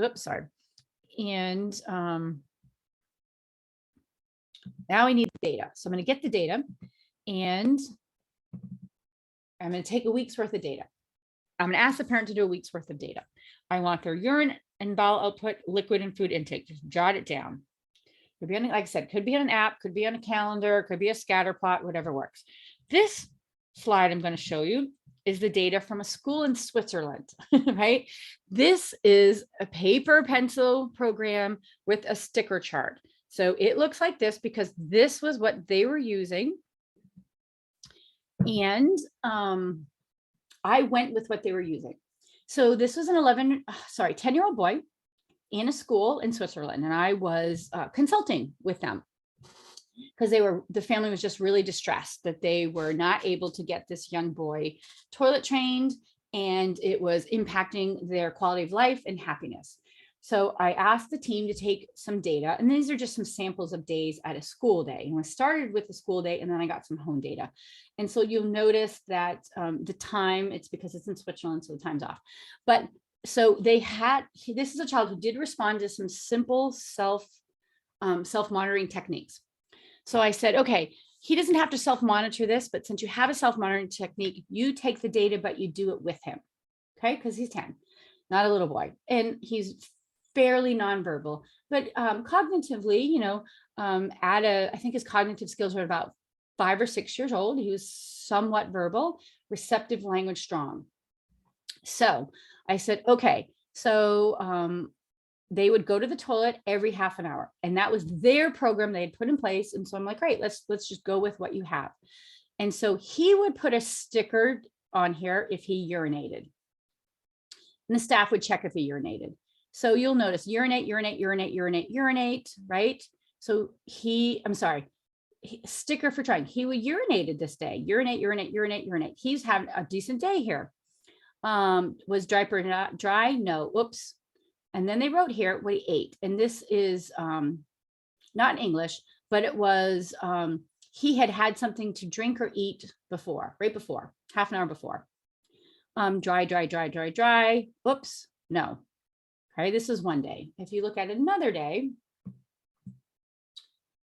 now I need the data. So I'm going to get the data and I'm going to take a week's worth of data. I'm going to ask the parent to do a week's worth of data. I want their urine and bowel output, liquid and food intake. Just jot it down. Could be on, like I said, could be on an app, could be on a calendar, could be a scatter plot, whatever works. This slide I'm going to show you is the data from a school in Switzerland, right? This is a paper pencil program with a sticker chart. So it looks like this because this was what they were using. And I went with what they were using. So this was an 10-year-old boy. in a school in Switzerland, and I was consulting with them because the family was just really distressed that they were not able to get this young boy toilet trained, and it was impacting their quality of life and happiness. So I asked the team to take some data, and these are just some samples of days at a school day. And I started with the school day, and then I got some home data. And so you'll notice that the time, it's because it's in Switzerland, so the time's off. But so this is a child who did respond to some simple self-monitoring techniques. So I said, okay, he doesn't have to self-monitor this, but since you have a self-monitoring technique, you take the data, but you do it with him. Okay, because he's 10, not a little boy. And he's fairly nonverbal, but cognitively, I think his cognitive skills are about 5 or 6 years old. He was somewhat verbal, receptive language strong. So I said, okay, so they would go to the toilet every half an hour, and that was their program they had put in place. And so I'm like, great, let's just go with what you have. And so he would put a sticker on here if he urinated, and the staff would check if he urinated. So you'll notice urinate, urinate, urinate, urinate, urinate, right? So sticker for trying. He would urinated this day, urinate, urinate, urinate, urinate. He's having a decent day here. Was diaper dry? No, whoops. And then they wrote here what he ate. And this is not in English, but it was, he had something to drink or eat right before, half an hour before. Dry, dry, dry, dry, dry. Oops, no. Okay, this is one day. If you look at another day,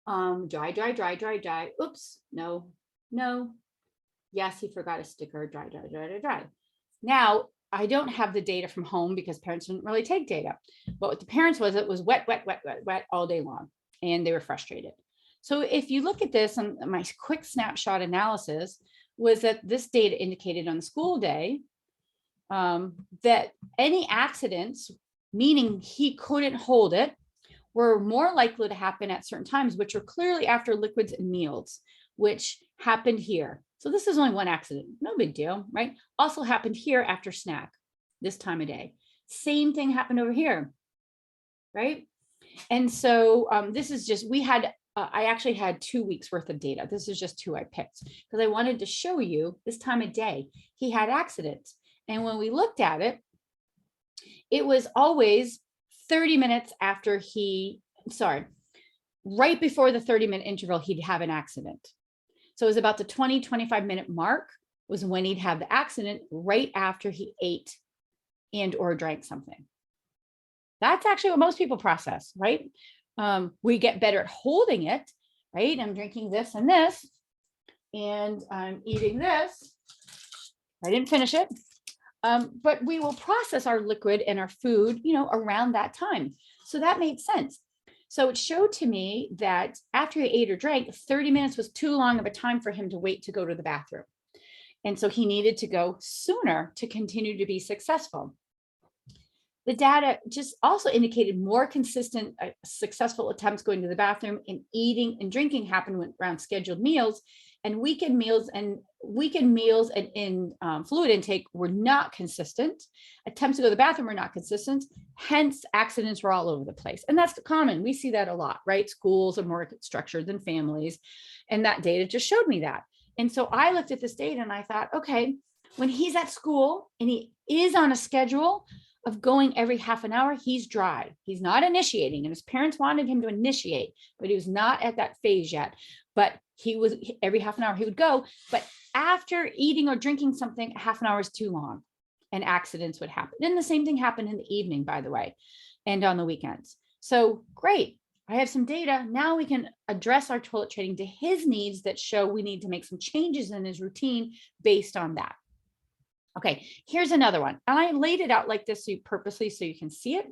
dry, dry, dry, dry, dry. Oops, no, no. Yes, he forgot a sticker, dry, dry, dry, dry, dry. Now, I don't have the data from home because parents didn't really take data. But what the parents was, it was wet, wet, wet, wet, wet all day long. And they were frustrated. So if you look at this, and my quick snapshot analysis was that this data indicated on the school day that any accidents, meaning he couldn't hold it, were more likely to happen at certain times, which are clearly after liquids and meals, which happened here. So this is only one accident, no big deal, right? Also happened here after snack, this time of day. Same thing happened over here, right? And so this is just, I actually had 2 weeks worth of data. This is just 2 I picked because I wanted to show you this time of day, he had accidents. And when we looked at it, it was always 30 minutes after right before the 30-minute interval, he'd have an accident. So it was about the 20-25 minute mark was when he'd have the accident right after he ate and or drank something. That's actually what most people process, right? We get better at holding it, right? I'm drinking this and this, and I'm eating this. I didn't finish it. But we will process our liquid and our food, around that time. So that made sense. So it showed to me that after he ate or drank, 30 minutes was too long of a time for him to wait to go to the bathroom. And so he needed to go sooner to continue to be successful. The data just also indicated more consistent, successful attempts going to the bathroom, and eating and drinking happened around scheduled meals, and weekend meals and in fluid intake were not consistent. Attempts to go to the bathroom were not consistent. Hence, accidents were all over the place. And that's common. We see that a lot, right? Schools are more structured than families. And that data just showed me that. And so I looked at this data and I thought, okay, when he's at school and he is on a schedule of going every half an hour, he's dry. He's not initiating, and his parents wanted him to initiate, but he was not at that phase yet. But every half an hour he would go. But after eating or drinking something, half an hour is too long, and accidents would happen. And the same thing happened in the evening, by the way, and on the weekends. So great. I have some data. Now we can address our toilet training to his needs that show we need to make some changes in his routine based on that. Okay, here's another one. And I laid it out like this purposely so you can see it.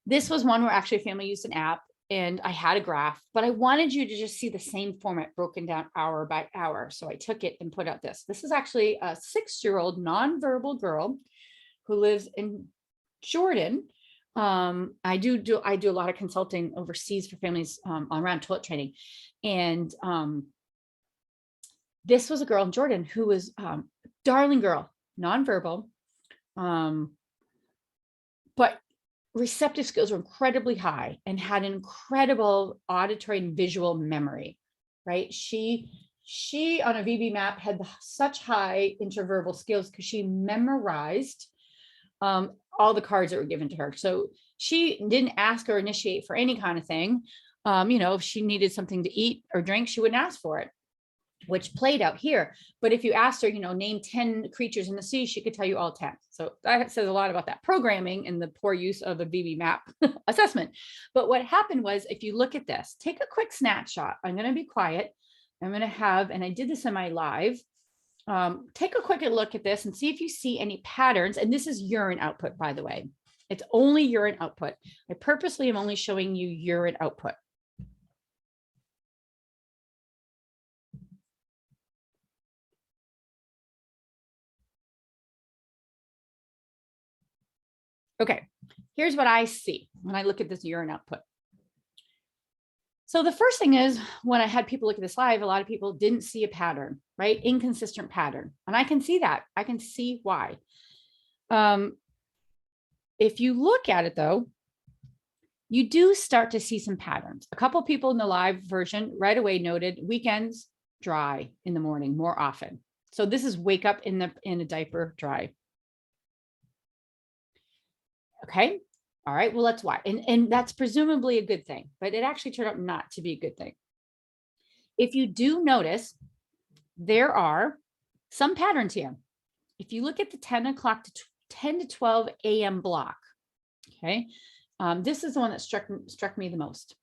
This was one where actually a family used an app, and I had a graph, but I wanted you to just see the same format broken down hour by hour. So I took it and put out this. This is actually a 6-year-old nonverbal girl who lives in Jordan. I do a lot of consulting overseas for families around toilet training. And this was a girl in Jordan who was darling girl, nonverbal, but receptive skills were incredibly high and had an incredible auditory and visual memory, right? She on a VB map had such high interverbal skills because she memorized all the cards that were given to her. So she didn't ask or initiate for any kind of thing. If she needed something to eat or drink, she wouldn't ask for it, which played out here. But if you asked her, name 10 creatures in the sea, she could tell you all 10. So that says a lot about that programming and the poor use of a VB map assessment. But what happened was, if you look at this, take a quick snapshot. I'm going to be quiet. I'm going to have, and I did this in my live, take a quick look at this and see if you see any patterns. And this is urine output, by the way. It's only urine output. I purposely am only showing you urine output. Okay, here's what I see when I look at this urine output. So the first thing is, when I had people look at this live, a lot of people didn't see a pattern, right? Inconsistent pattern. And I can see that. I can see why. If you look at it though, you do start to see some patterns. A couple people in the live version right away noted weekends dry in the morning more often. So this is wake up in a diaper dry. Okay. All right. Well, that's why. And that's presumably a good thing, but it actually turned out not to be a good thing. If you do notice, there are some patterns here. If you look at the 10 o'clock to 10 to 12 a.m. block, okay, this is the one that struck me the most.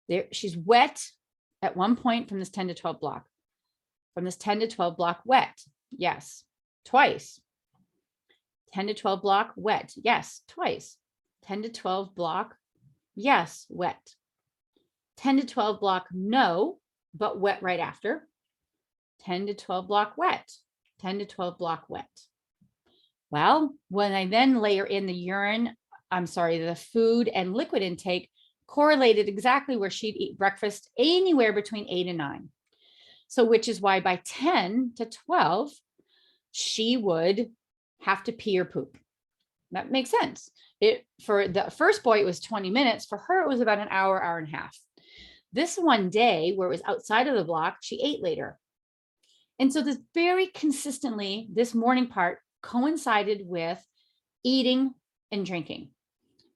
There, she's wet at one point from this 10 to 12 block. From this 10 to 12 block, wet. Yes, twice. 10 to 12 block, wet. Yes, twice. 10 to 12 block, yes, wet. 10 to 12 block, no, but wet right after. 10 to 12 block, wet. 10 to 12 block, wet. Well, when I then layer in the food and liquid intake correlated exactly where she'd eat breakfast anywhere between 8 and 9. So, which is why by 10 to 12, she would have to pee or poop. That makes sense. For the first boy, it was 20 minutes. For her, it was about an hour, hour and a half. This one day where it was outside of the block, she ate later. And so this very consistently, this morning part coincided with eating and drinking.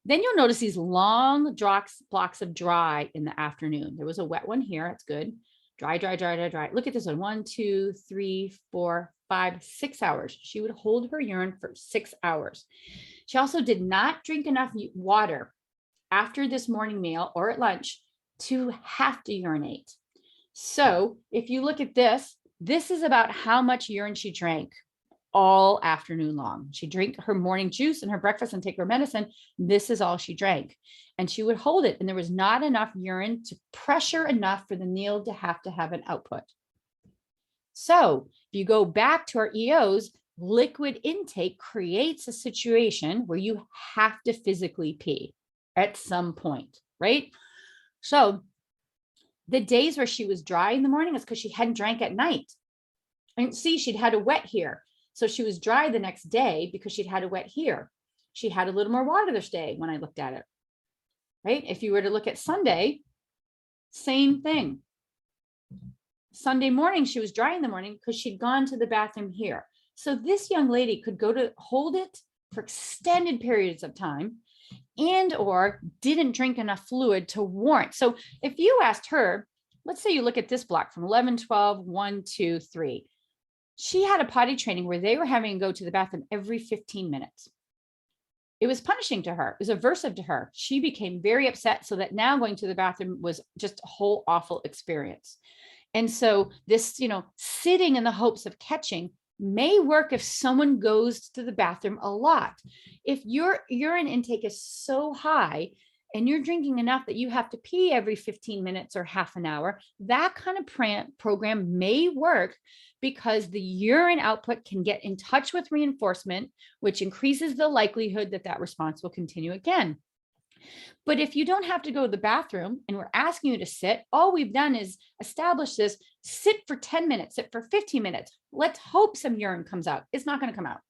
Then you'll notice these long blocks of dry in the afternoon. There was a wet one here. That's good. Dry, dry, dry, dry, dry. Look at this one. 1, 2, 3, 4, 5, 6 hours. She would hold her urine for 6 hours. She also did not drink enough water after this morning meal or at lunch to have to urinate. So if you look at this, this is about how much urine she drank all afternoon long. She drank her morning juice and her breakfast and take her medicine. This is all she drank. And she would hold it. And there was not enough urine to pressure enough for the needle to have an output. So if you go back to our EOs, liquid intake creates a situation where you have to physically pee at some point, right? So the days where she was dry in the morning is because she hadn't drank at night. And see, she'd had a wet here. So she was dry the next day because she'd had a wet here. She had a little more water this day when I looked at it, right? If you were to look at Sunday, same thing. Sunday morning, she was dry in the morning because she'd gone to the bathroom here. So this young lady could go to hold it for extended periods of time and or didn't drink enough fluid to warrant. So if you asked her, let's say you look at this block from 11, 12, 1, 2, 3. She had a potty training where they were having to go to the bathroom every 15 minutes. It was punishing to her. It was aversive to her. She became very upset so that now going to the bathroom was just a whole awful experience. And so this, sitting in the hopes of catching may work if someone goes to the bathroom a lot. If your urine intake is so high and you're drinking enough that you have to pee every 15 minutes or half an hour, that kind of program may work because the urine output can get in touch with reinforcement, which increases the likelihood that that response will continue again. But if you don't have to go to the bathroom and we're asking you to sit, all we've done is establish this: sit for 10 minutes, sit for 15 minutes. Let's hope some urine comes out. It's not going to come out,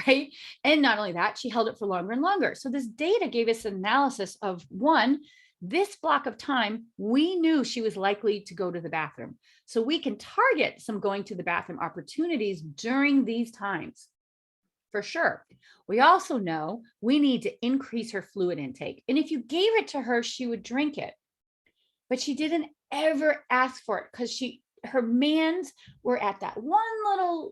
right? And not only that, she held it for longer and longer. So this data gave us an analysis of one, this block of time, we knew she was likely to go to the bathroom. So we can target some going to the bathroom opportunities during these times. For sure. We also know we need to increase her fluid intake. And if you gave it to her, she would drink it. But she didn't ever ask for it because her mans were at that one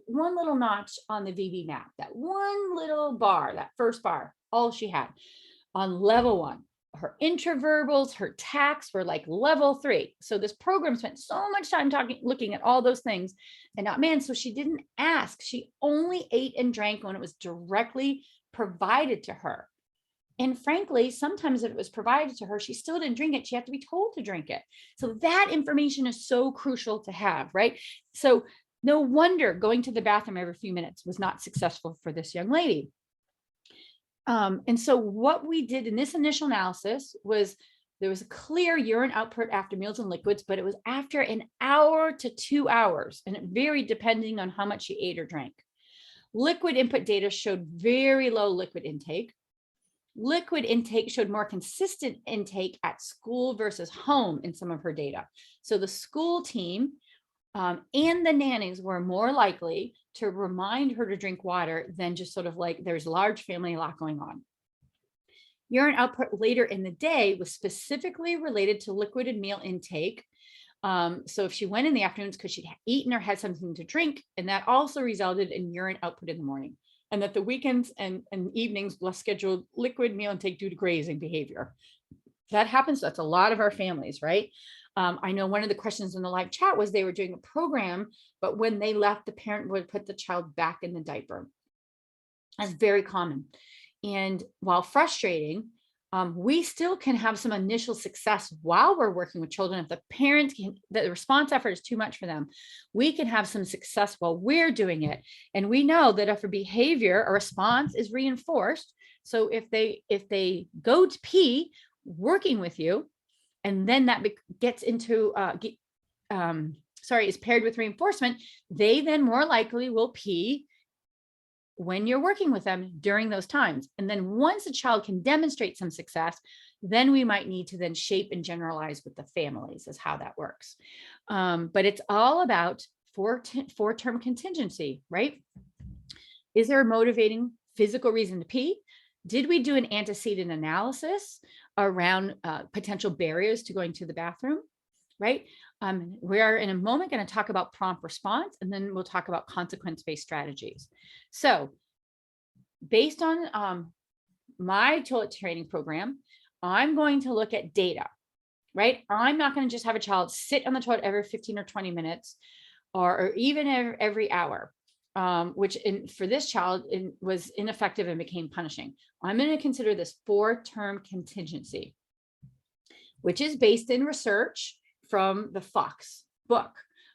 little notch on the VB map, that one little bar, that first bar, all she had on level 1. Her intraverbals, her tacks were like level 3. So this program spent so much time looking at all those things and not man. So she didn't ask. She only ate and drank when it was directly provided to her. And frankly, sometimes if it was provided to her, she still didn't drink it. She had to be told to drink it. So that information is so crucial to have, right? So no wonder going to the bathroom every few minutes was not successful for this young lady. And so what we did in this initial analysis was there was a clear urine output after meals and liquids, but it was after an hour to 2 hours, and it varied depending on how much she ate or drank. Liquid input data showed very low liquid intake. Liquid intake showed more consistent intake at school versus home in some of her data. So the school team and the nannies were more likely to remind her to drink water than just sort of like there's a large family, a lot going on. Urine output later in the day was specifically related to liquid and meal intake. So if she went in the afternoons because she'd eaten or had something to drink, and that also resulted in urine output in the morning. And that the weekends and evenings, less scheduled liquid meal intake due to grazing behavior. That happens. That's a lot of our families, right? I know one of the questions in the live chat was they were doing a program, but when they left, the parent would put the child back in the diaper. That's very common. And while frustrating, we still can have some initial success while we're working with children. If the parent the response effort is too much for them, we can have some success while we're doing it. And we know that if a behavior or response is reinforced, so if they go to pee working with you, and then that gets into is paired with reinforcement, they then more likely will pee when you're working with them during those times. And then once a child can demonstrate some success, then we might need to then shape and generalize with the families is how that works. But it's all about four-term contingency, right? Is there a motivating physical reason to pee? Did we do an antecedent analysis around potential barriers to going to the bathroom, right? We are in a moment going to talk about prompt response, and then we'll talk about consequence-based strategies. So based on my toilet training program, I'm going to look at data, right? I'm not going to just have a child sit on the toilet every 15 or 20 minutes or even every hour. Which for this child was ineffective and became punishing. I'm going to consider this 4-term contingency, which is based in research from the Fox book.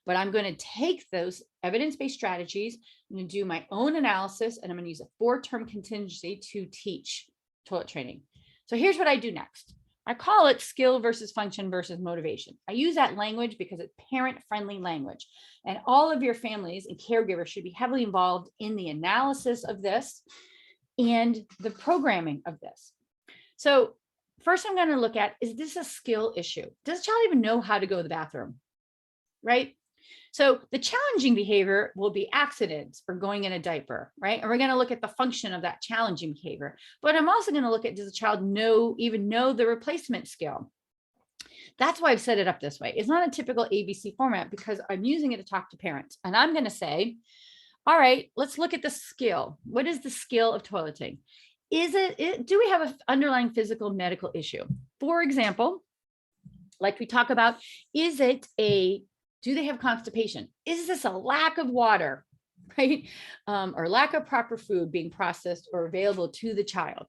But I'm going to take those evidence-based strategies, I'm going to do my own analysis, and I'm going to use a 4-term contingency to teach toilet training. So here's what I do next. I call it skill versus function versus motivation. I use that language because it's parent-friendly language. And all of your families and caregivers should be heavily involved in the analysis of this and the programming of this. So first I'm going to look at, is this a skill issue? Does the child even know how to go to the bathroom? Right? So the challenging behavior will be accidents or going in a diaper, right? And we're going to look at the function of that challenging behavior. But I'm also going to look at, does the child even know the replacement skill? That's why I've set it up this way. It's not a typical ABC format because I'm using it to talk to parents. And I'm going to say, all right, let's look at the skill. What is the skill of toileting? Do we have an underlying physical medical issue? For example, like we talk about, do they have constipation? Is this a lack of water, right? Or lack of proper food being processed or available to the child?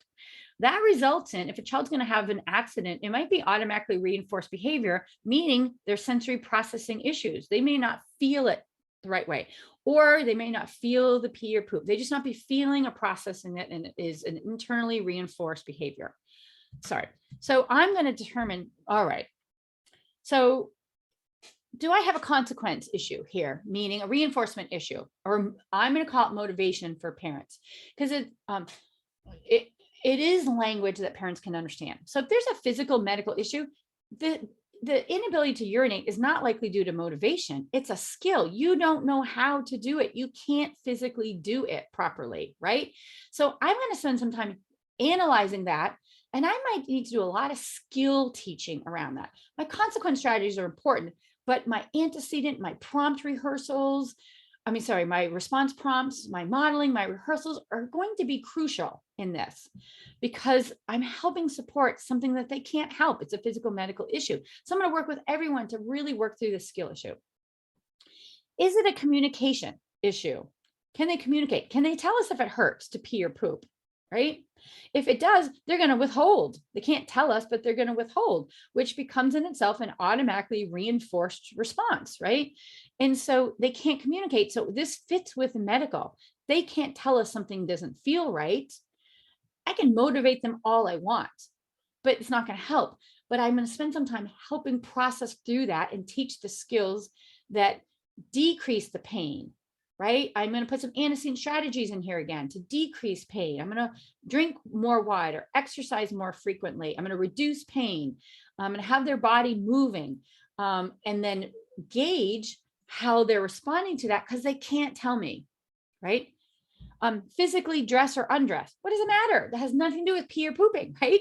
That results in, if a child's going to have an accident, it might be automatically reinforced behavior, meaning there's sensory processing issues. They may not feel it the right way, or they may not feel the pee or poop. They just not be feeling or processing it, and it is an internally reinforced behavior. sorry. So I'm going to determine, all right, so do I have a consequence issue here, meaning a reinforcement issue, or I'm going to call it motivation for parents, because it it is language that parents can understand. So if there's a physical medical issue, the inability to urinate is not likely due to motivation. It's a skill. You don't know how to do it. You can't physically do it properly, right? So I'm going to spend some time analyzing that. And I might need to do a lot of skill teaching around that. My consequence strategies are important, but my antecedent, my prompt rehearsals, my response prompts, my modeling, my rehearsals are going to be crucial in this because I'm helping support something that they can't help. It's a physical medical issue. So I'm going to work with everyone to really work through the skill issue. Is it a communication issue? Can they communicate? Can they tell us if it hurts to pee or poop? Right? If it does, they're going to withhold. They can't tell us, but they're going to withhold, which becomes in itself an automatically reinforced response, right? And so they can't communicate. So this fits with medical. They can't tell us something doesn't feel right. I can motivate them all I want, but it's not going to help. But I'm going to spend some time helping process through that and teach the skills that decrease the pain, right? I'm going to put some antecedent strategies in here again to decrease pain. I'm going to drink more water, exercise more frequently. I'm going to reduce pain. I'm going to have their body moving, and then gauge how they're responding to that because they can't tell me, right? Physically dress or undress. What does it matter? That has nothing to do with pee or pooping, right?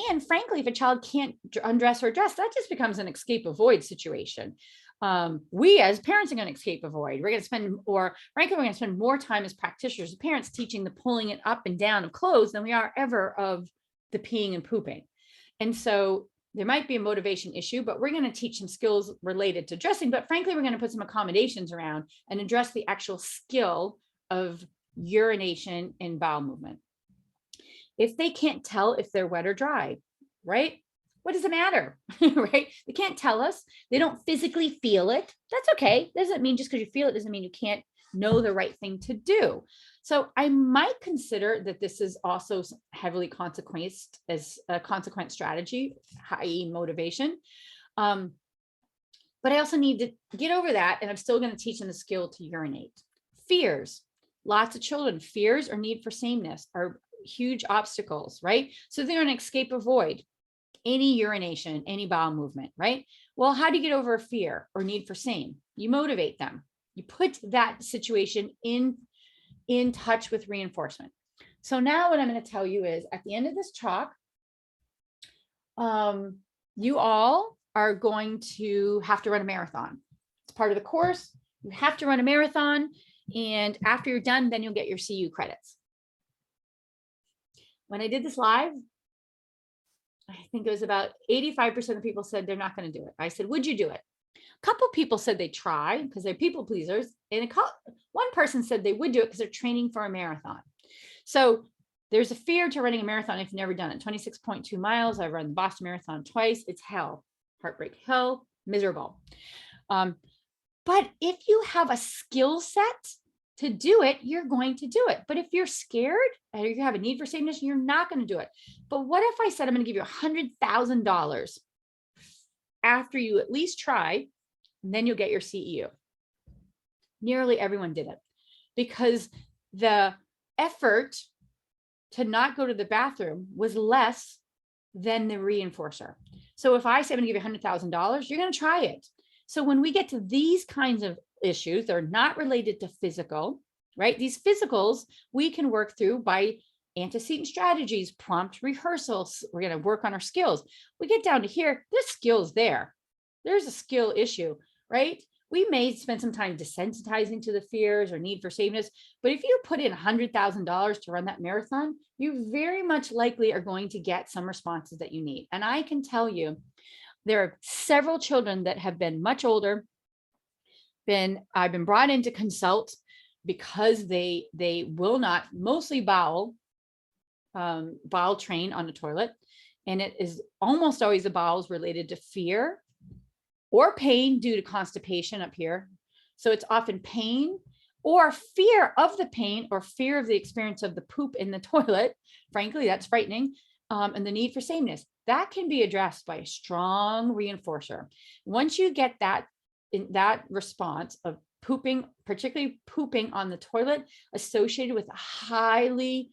And frankly, if a child can't undress or dress, that just becomes an escape avoid situation. We as parents are going to escape avoid. We're going to spend, or frankly, we're going to spend more time as practitioners, as parents, teaching the pulling it up and down of clothes than we are ever of the peeing and pooping. And so there might be a motivation issue, but we're going to teach some skills related to dressing. But frankly, we're going to put some accommodations around and address the actual skill of urination and bowel movement. If they can't tell if they're wet or dry, right? What does it matter, right? They can't tell us. They don't physically feel it. That's okay. Doesn't mean just because you feel it doesn't mean you can't know the right thing to do. So I might consider that this is also heavily consequenced as a consequence strategy, i.e. motivation. But I also need to get over that, and I'm still going to teach them the skill to urinate. Fears. Lots of children, fears or need for sameness are huge obstacles, right? So they're going to escape avoid any urination, any bowel movement, right? Well, how do you get over a fear or need for same? You motivate them. You put that situation in touch with reinforcement. So now what I'm going to tell you is at the end of this talk, you all are going to have to run a marathon. It's part of the course. You have to run a marathon. And after you're done, then you'll get your CU credits. When I did this live, I think it was about 85% of people said they're not going to do it. I said, would you do it? A couple of people said they try because they're people pleasers. And one person said they would do it because they're training for a marathon. So there's a fear to running a marathon if you've never done it. 26.2 miles. I've run the Boston Marathon twice. It's hell, heartbreak, hell, miserable. But if you have a skill set to do it, you're going to do it. But if you're scared or you have a need for sameness, you're not going to do it. But what if I said, I'm going to give you $100,000 after you at least try, and then you'll get your CEU? Nearly everyone did it because the effort to not go to the bathroom was less than the reinforcer. So if I say I'm going to give you $100,000, you're going to try it. So when we get to these kinds of issues, they're not related to physical, right? These physicals we can work through by antecedent strategies, prompt rehearsals. We're going to work on our skills. We get down to here, there's skills there. There's a skill issue, right? We may spend some time desensitizing to the fears or need for sameness, but if you put in $100,000 to run that marathon, you very much likely are going to get some responses that you need. And I can tell you, there are several children that have been much older. I've been brought in to consult because they will not, mostly bowel train on the toilet. And it is almost always the bowels related to fear or pain due to constipation up here. So it's often pain or fear of the pain or fear of the experience of the poop in the toilet. Frankly, that's frightening. and the need for sameness, that can be addressed by a strong reinforcer. Once you get that in that response of pooping, particularly pooping on the toilet, associated with a highly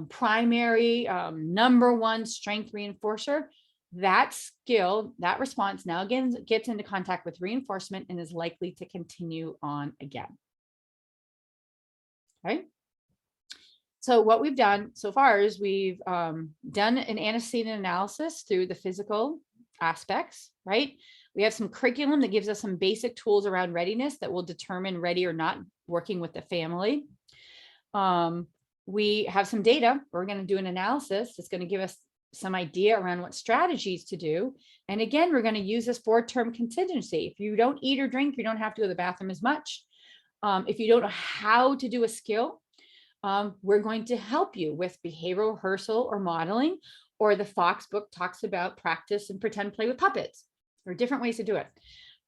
primary number one strength reinforcer, that skill, that response now again gets into contact with reinforcement and is likely to continue on again. Right? So what we've done so far is we've done an antecedent analysis through the physical aspects, right? We have some curriculum that gives us some basic tools around readiness that will determine ready or not working with the family. We have some data. We're going to do an analysis that's going to give us some idea around what strategies to do. And again, we're going to use this 4-term contingency. If you don't eat or drink, you don't have to go to the bathroom as much. If you don't know how to do a skill, we're going to help you with behavioral rehearsal or modeling, or the Fox book talks about practice and pretend play with puppets. There are different ways to do it.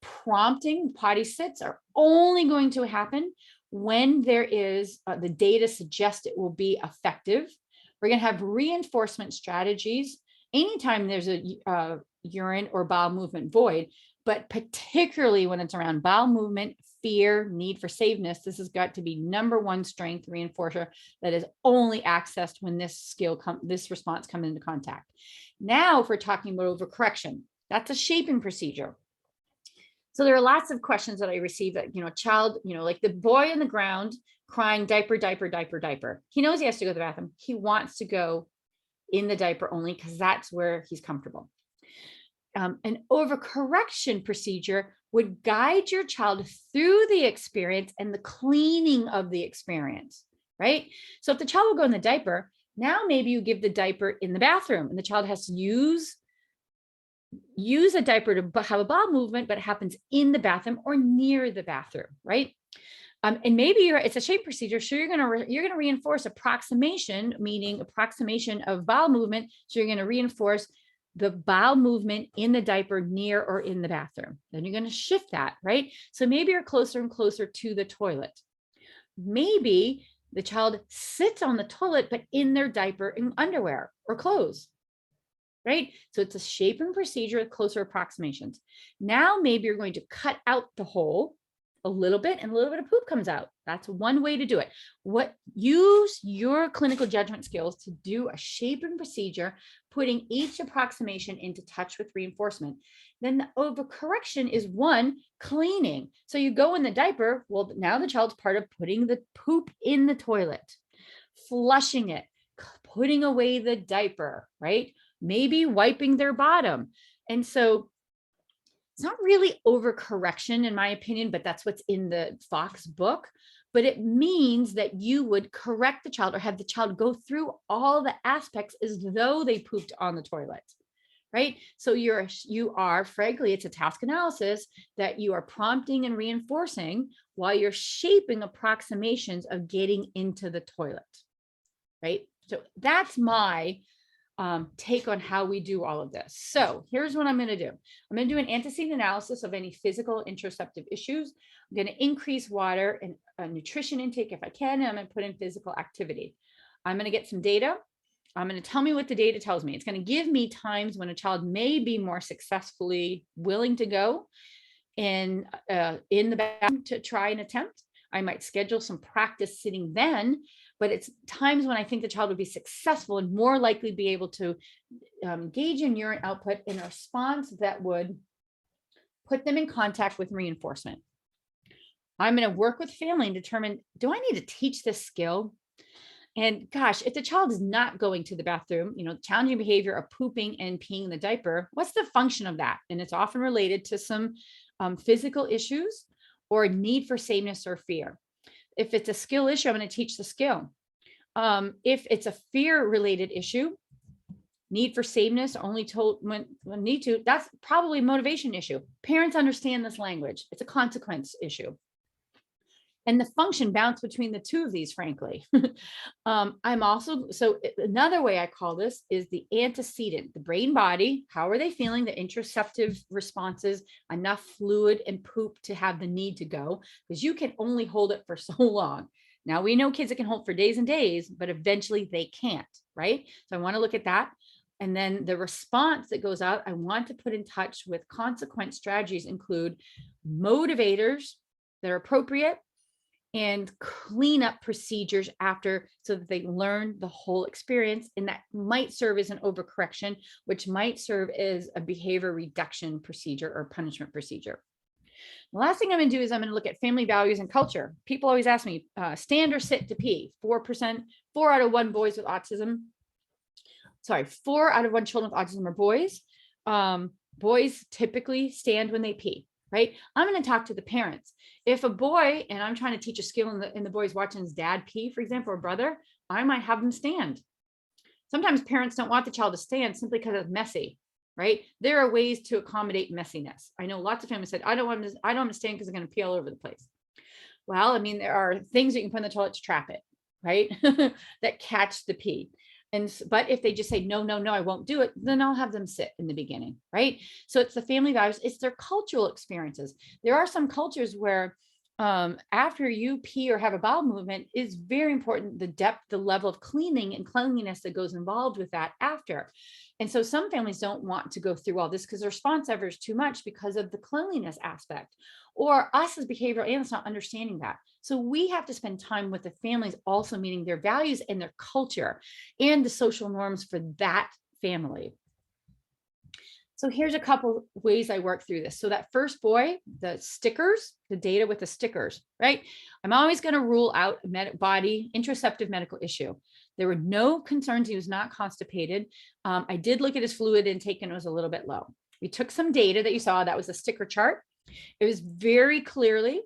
Prompting potty sits are only going to happen when there is the data suggests it will be effective. We're going to have reinforcement strategies anytime there's a urine or bowel movement void, but particularly when it's around bowel movement, fear, need for sameness. This has got to be number one strength reinforcer that is only accessed when this response comes into contact. Now, if we're talking about overcorrection, that's a shaping procedure. So there are lots of questions that I receive that, child, like the boy on the ground crying diaper, diaper, diaper, diaper. He knows he has to go to the bathroom. He wants to go in the diaper only because that's where he's comfortable. An overcorrection procedure would guide your child through the experience and the cleaning of the experience, right? So if the child will go in the diaper, now maybe you give the diaper in the bathroom and the child has to use a diaper to have a bowel movement, but it happens in the bathroom or near the bathroom, right? And maybe it's a shape procedure. So you're going to reinforce approximation, meaning approximation of bowel movement. So you're going to reinforce the bowel movement in the diaper near or in the bathroom. Then you're going to shift that, right? So maybe you're closer and closer to the toilet. Maybe the child sits on the toilet, but in their diaper and underwear or clothes, right? So it's a shaping procedure with closer approximations. Now, maybe you're going to cut out the hole a little bit and a little bit of poop comes out. That's one way to do it. Use your clinical judgment skills to do a shaping procedure, putting each approximation into touch with reinforcement. Then the overcorrection is one, cleaning. So you go in the diaper. Well, now the child's part of putting the poop in the toilet, flushing it, putting away the diaper, right? Maybe wiping their bottom. And so it's not really overcorrection, in my opinion, but that's what's in the Fox book. But it means that you would correct the child or have the child go through all the aspects as though they pooped on the toilet, right? So you are, frankly, it's a task analysis that you are prompting and reinforcing while you're shaping approximations of getting into the toilet, right? So that's my take on how we do all of this. So here's what I'm going to do. I'm going to do an antecedent analysis of any physical interoceptive issues. I'm going to increase water and nutrition intake if I can, and I'm going to put in physical activity. I'm going to get some data. I'm going to tell me what the data tells me. It's going to give me times when a child may be more successfully willing to go in the bathroom to try and attempt. I might schedule some practice sitting then, but it's times when I think the child would be successful and more likely be able to gauge in urine output in a response that would put them in contact with reinforcement. I'm going to work with family and determine, do I need to teach this skill? And gosh, if the child is not going to the bathroom, challenging behavior of pooping and peeing in the diaper, what's the function of that? And it's often related to some physical issues or need for sameness or fear. If it's a skill issue, I'm going to teach the skill. If it's a fear-related issue, need for sameness, only told when need to, that's probably a motivation issue. Parents understand this language. It's a consequence issue. And the function bounce between the two of these, frankly. So another way I call this is the antecedent, the brain body. How are they feeling? The interoceptive responses, enough fluid and poop to have the need to go, because you can only hold it for so long. Now we know kids that can hold for days and days, but eventually they can't, right? So I want to look at that. And then the response that goes out, I want to put in touch with consequence strategies include motivators that are appropriate and clean up procedures after so that they learn the whole experience. And that might serve as an overcorrection, which might serve as a behavior reduction procedure or punishment procedure. The last thing I'm going to do is I'm going to look at family values and culture. People always ask me, stand or sit to pee. 4%, 4 out of 1 boys with autism. Sorry, 4 out of 1 children with autism are boys. Boys typically stand when they pee, right? I'm going to talk to the parents. If a boy, and I'm trying to teach a skill and the boy's watching his dad pee, for example, or brother, I might have them stand. Sometimes parents don't want the child to stand simply because it's messy, right? There are ways to accommodate messiness. I know lots of families said, I don't want to stand because I'm going to pee all over the place. Well, I mean, there are things that you can put in the toilet to trap it, right? That catch the pee. But if they just say, no, no, no, I won't do it, then I'll have them sit in the beginning, right? So it's the family values, it's their cultural experiences. There are some cultures where after you pee or have a bowel movement is very important, the depth, the level of cleaning and cleanliness that goes involved with that after. And so some families don't want to go through all this because the response ever is too much because of the cleanliness aspect, or us as behavioral analysts not understanding that. So we have to spend time with the families also meeting their values and their culture and the social norms for that family. So here's a couple ways I work through this. So that first boy, the stickers, the data with the stickers, right? I'm always going to rule out a body interoceptive medical issue. There were no concerns. He was not constipated. I did look at his fluid intake and it was a little bit low. We took some data that you saw, that was a sticker chart. It was very clearly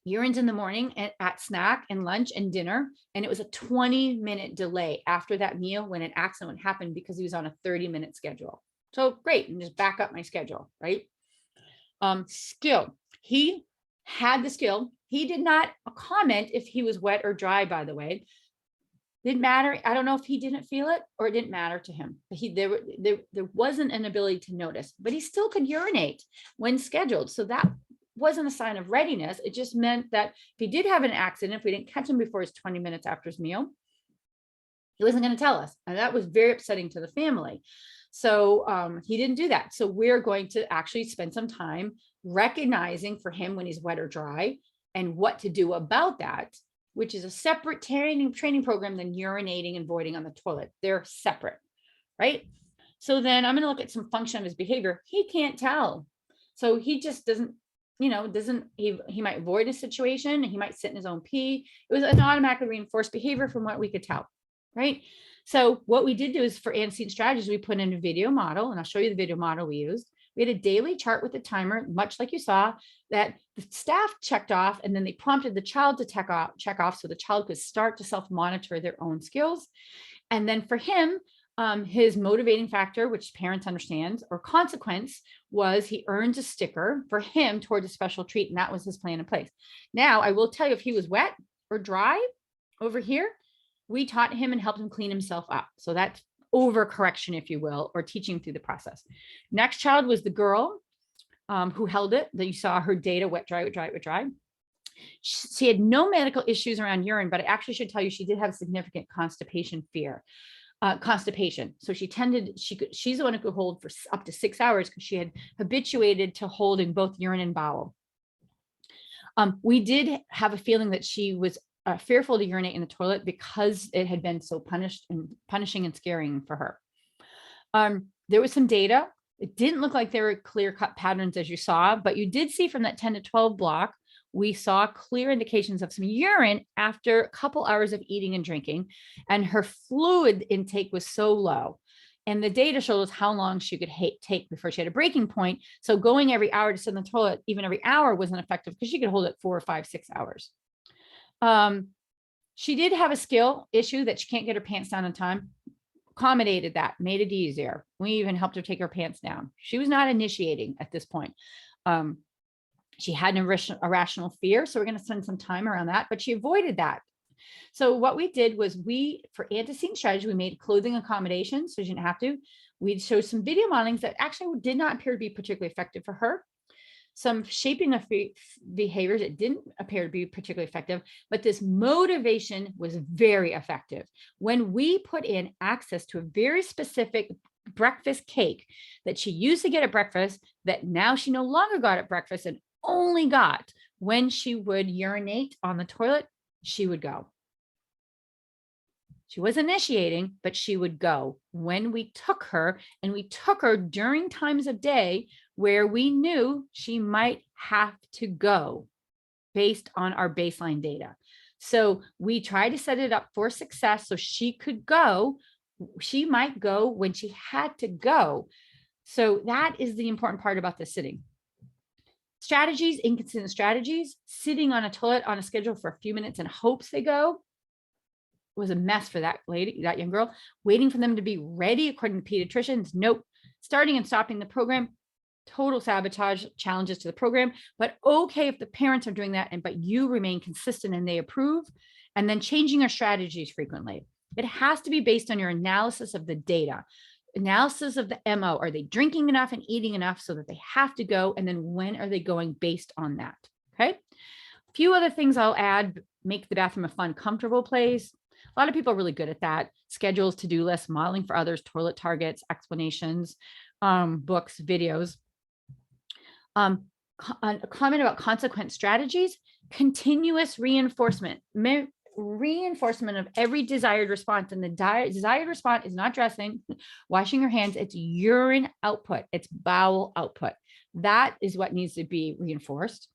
urines in the morning at snack and lunch and dinner. And it was a 20-minute delay after that meal when an accident would happen because he was on a 30-minute schedule. So great, and just back up my schedule, right? Skill. He had the skill. He did not comment if he was wet or dry, by the way. Didn't matter. I don't know if he didn't feel it or it didn't matter to him. There wasn't an ability to notice, but he still could urinate when scheduled. So that wasn't a sign of readiness. It just meant that if he did have an accident, if we didn't catch him before his 20 minutes after his meal, he wasn't going to tell us. And that was very upsetting to the family. So he didn't do that. So we're going to actually spend some time recognizing for him when he's wet or dry and what to do about that, which is a separate training program than urinating and voiding on the toilet. They're separate, right? So then I'm going to look at some function of his behavior. He can't tell. So he just doesn't, he might avoid a situation. He might sit in his own pee. It was an automatically reinforced behavior from what we could tell, right? So what we did do is for antecedent strategies, we put in a video model, and I'll show you the video model we used. We had a daily chart with a timer, much like you saw, that the staff checked off, and then they prompted the child to check off so the child could start to self-monitor their own skills. And then for him, his motivating factor, which parents understand, or consequence, was he earned a sticker for him towards a special treat, and that was his plan in place. Now, I will tell you, if he was wet or dry over here, we taught him and helped him clean himself up. So that's overcorrection, if you will, or teaching through the process. Next child was the girl who held it, that you saw her data, wet, dry, wet, dry, wet, dry. She had no medical issues around urine, but I actually should tell you she did have significant constipation fear. So she's the one who could hold for up to 6 hours because she had habituated to holding both urine and bowel. We did have a feeling that she was fearful to urinate in the toilet because it had been so punishing and scaring for her. There was some data. It didn't look like there were clear-cut patterns as you saw, but you did see from that 10 to 12 block, we saw clear indications of some urine after a couple hours of eating and drinking, and her fluid intake was so low. And the data shows how long she could take before she had a breaking point. So going every hour to sit in the toilet, even every hour, wasn't effective because she could hold it 4 or 5, 6 hours. She did have a skill issue that she can't get her pants down in time. Accommodated that, made it easier. We even helped her take her pants down. She was not initiating at this point. She had an irrational fear, so we're going to spend some time around that, but she avoided that. So what we did was for antecedent strategy, we made clothing accommodations so she didn't have to. We showed some video modelings that actually did not appear to be particularly effective for her. some shaping of behaviors. It didn't appear to be particularly effective, but this motivation was very effective. When we put in access to a very specific breakfast cake that she used to get at breakfast, that now she no longer got at breakfast and only got when she would urinate on the toilet, she would go. She was initiating, but she would go when we took her, and we took her during times of day where we knew she might have to go based on our baseline data. So we tried to set it up for success so she could go. She might go when she had to go. So that is the important part about the sitting. Strategies, inconsistent strategies, sitting on a toilet on a schedule for a few minutes in hopes they go was a mess for that lady, that young girl. Waiting for them to be ready, according to pediatricians, nope. Starting and stopping the program, total sabotage, challenges to the program. But okay if the parents are doing that, but you remain consistent and they approve. And then changing your strategies frequently. It has to be based on your analysis of the data, analysis of the MO. Are they drinking enough and eating enough so that they have to go? And then when are they going based on that? Okay. A few other things I'll add: make the bathroom a fun, comfortable place. A lot of people are really good at that. Schedules, to-do lists, modeling for others, toilet targets, explanations, books, videos. A comment about consequent strategies: continuous reinforcement. Reinforcement of every desired response. And the desired response is not dressing, washing your hands. It's urine output. It's bowel output. That is what needs to be reinforced.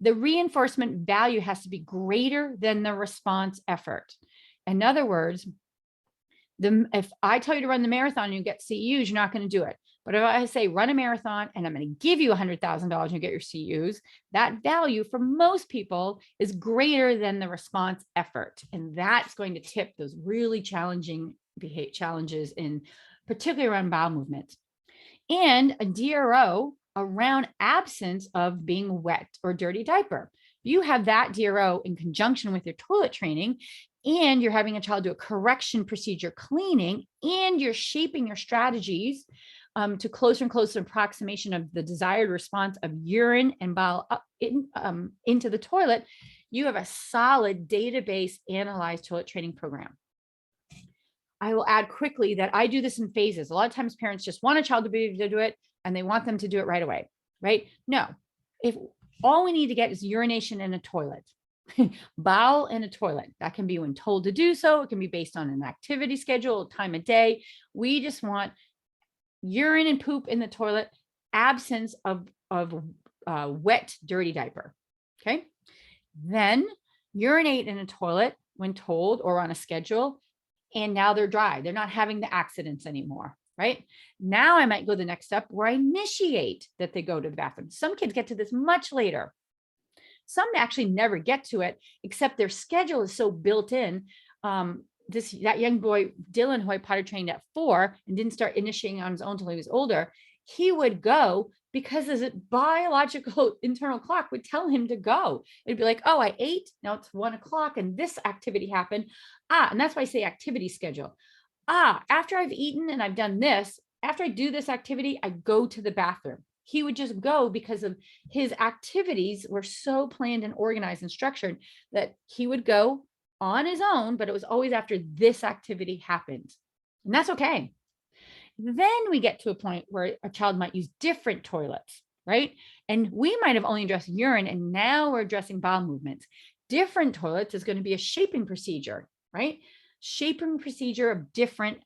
The reinforcement value has to be greater than the response effort. In other words, if I tell you to run the marathon and you get CEUs, you're not going to do it. But if I say run a marathon and I'm going to give you $100,000 and you get your CEUs, that value for most people is greater than the response effort. And that's going to tip those really challenging challenges in particularly around bowel movements. And a DRO around absence of being wet or dirty diaper. You have that DRO in conjunction with your toilet training, and you're having a child do a correction procedure cleaning, and you're shaping your strategies to closer and closer approximation of the desired response of urine and bowel up into the toilet. You have a solid database analyzed toilet training program. I will add quickly that I do this in phases. A lot of times parents just want a child to be able to do it and they want them to do it right away, right? No, if all we need to get is urination in a toilet, bowel in a toilet, that can be when told to do so. It can be based on an activity schedule, time of day. We just want urine and poop in the toilet, absence of wet, dirty diaper. Okay. Then urinate in a toilet when told or on a schedule. And now they're dry. They're not having the accidents anymore, right? Now I might go the next step where I initiate that they go to the bathroom. Some kids get to this much later. Some actually never get to it, except their schedule is so built in. That young boy, Dylan, who I potty trained at 4 and didn't start initiating on his own until he was older, he would go because his biological internal clock would tell him to go. It'd be like, oh, I ate, now it's 1 o'clock and this activity happened. And that's why I say activity schedule. After I've eaten and I've done this, after I do this activity, I go to the bathroom. He would just go because of his activities were so planned and organized and structured that he would go on his own, but it was always after this activity happened. And that's okay. Then we get to a point where a child might use different toilets, right? And we might have only addressed urine, and now we're addressing bowel movements. Different toilets is going to be a shaping procedure, right? Shaping procedure of different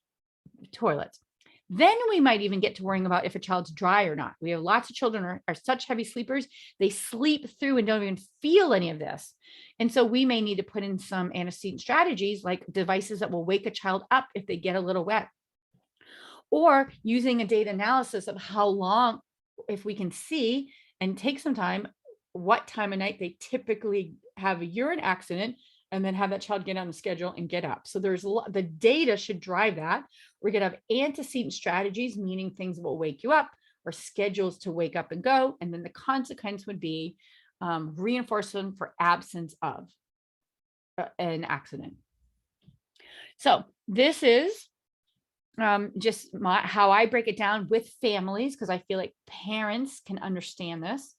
toilets. Then we might even get to worrying about if a child's dry or not. We have lots of children are such heavy sleepers, they sleep through and don't even feel any of this. And so we may need to put in some antecedent strategies like devices that will wake a child up if they get a little wet. Or using a data analysis of how long, if we can see and take some time, what time of night they typically have a urine accident, and then have that child get on the schedule and get up. So there's the data should drive that. We're going to have antecedent strategies, meaning things will wake you up, or schedules to wake up and go. And then the consequence would be reinforcement for absence of an accident. So this is just how I break it down with families, because I feel like parents can understand this.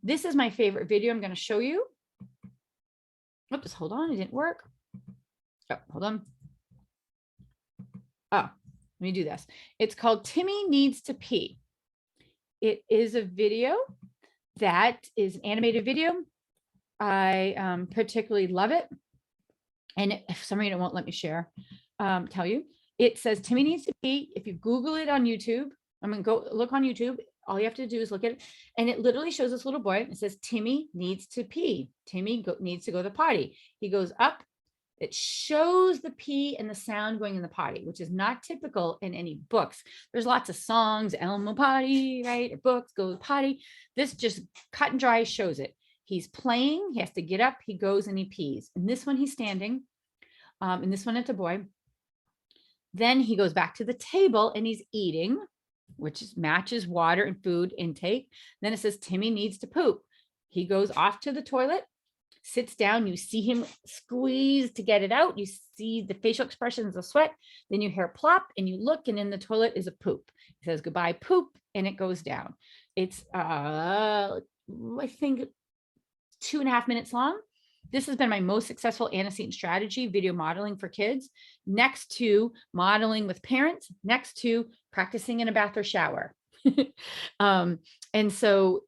This is my favorite video I'm going to show you. Oops, hold on, it didn't work. Oh, hold on. Oh, let me do this. It's called Timmy Needs to Pee. It is a video that is an animated video. I particularly love it. And if some reason it won't let me share, tell you, it says Timmy Needs to Pee. If you Google it on YouTube, I'm going to go look on YouTube. All you have to do is look at it. And it literally shows this little boy. It says, Timmy needs to pee. Timmy needs to go to the potty. He goes up. It shows the pee and the sound going in the potty, which is not typical in any books. There's lots of songs, Elmo potty, right? Or books, go to the potty. This just cut and dry shows it. He's playing. He has to get up. He goes and he pees. And this one he's standing. And this one it's a boy. Then he goes back to the table and he's eating, which matches water and food intake. Then it says Timmy needs to poop. He goes off to the toilet, sits down. You see him squeeze to get it out. You see the facial expressions of sweat. Then you hear plop and you look, and in the toilet is a poop. He says goodbye, poop, and it goes down. It's I think 2.5 minutes long. This has been my most successful antecedent strategy, video modeling for kids, next to modeling with parents, next to practicing in a bath or shower. And so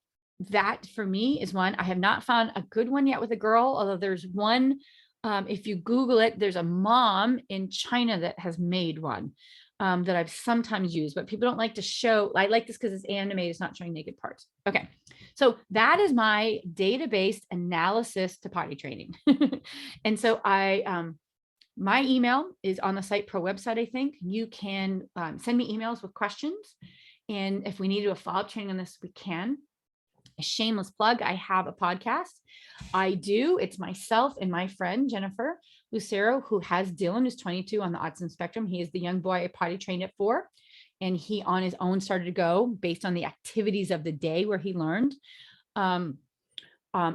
that for me is one. I have not found a good one yet with a girl, although there's one, if you Google it, there's a mom in China that has made one that I've sometimes used, but people don't like to show. I like this because it's animated, it's not showing naked parts. Okay. So that is my data-based analysis to potty training. And so my email is on the Site Pro website, I think. You can send me emails with questions. And if we need to do a follow-up training on this, we can. A shameless plug, I have a podcast. I do. It's myself and my friend, Jennifer Lucero, who has Dylan, who's 22 on the autism spectrum. He is the young boy I potty trained at 4. And he on his own started to go based on the activities of the day where he learned. I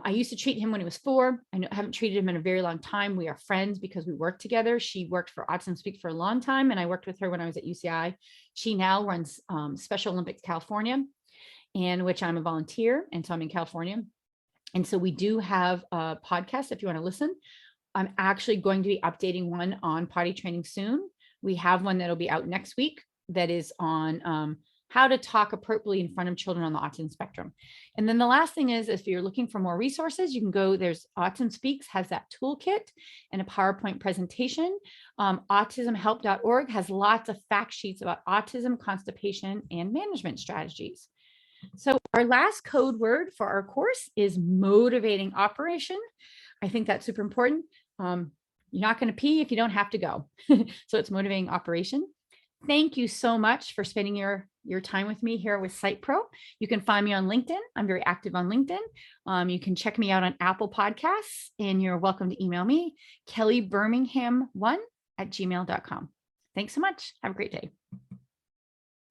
used to treat him when he was 4. I haven't treated him in a very long time. We are friends because we work together. She worked for Autism Speak for a long time, and I worked with her when I was at UCI. She now runs Special Olympics California, and which I'm a volunteer, and so I'm in California. And so we do have a podcast if you want to listen. I'm actually going to be updating one on potty training soon. We have one that'll be out next week that is on how to talk appropriately in front of children on the autism spectrum. And then the last thing is, if you're looking for more resources, you can go, there's Autism Speaks has that toolkit and a PowerPoint presentation. Autismhelp.org has lots of fact sheets about autism, constipation, and management strategies. So our last code word for our course is motivating operation. I think that's super important. You're not going to pee if you don't have to go. So it's motivating operation. Thank you so much for spending your time with me here with Site Pro. You can find me on LinkedIn. I'm very active on LinkedIn. You can check me out on Apple Podcasts, and you're welcome to email me, kellybermingham1@gmail.com. Thanks so much. Have a great day.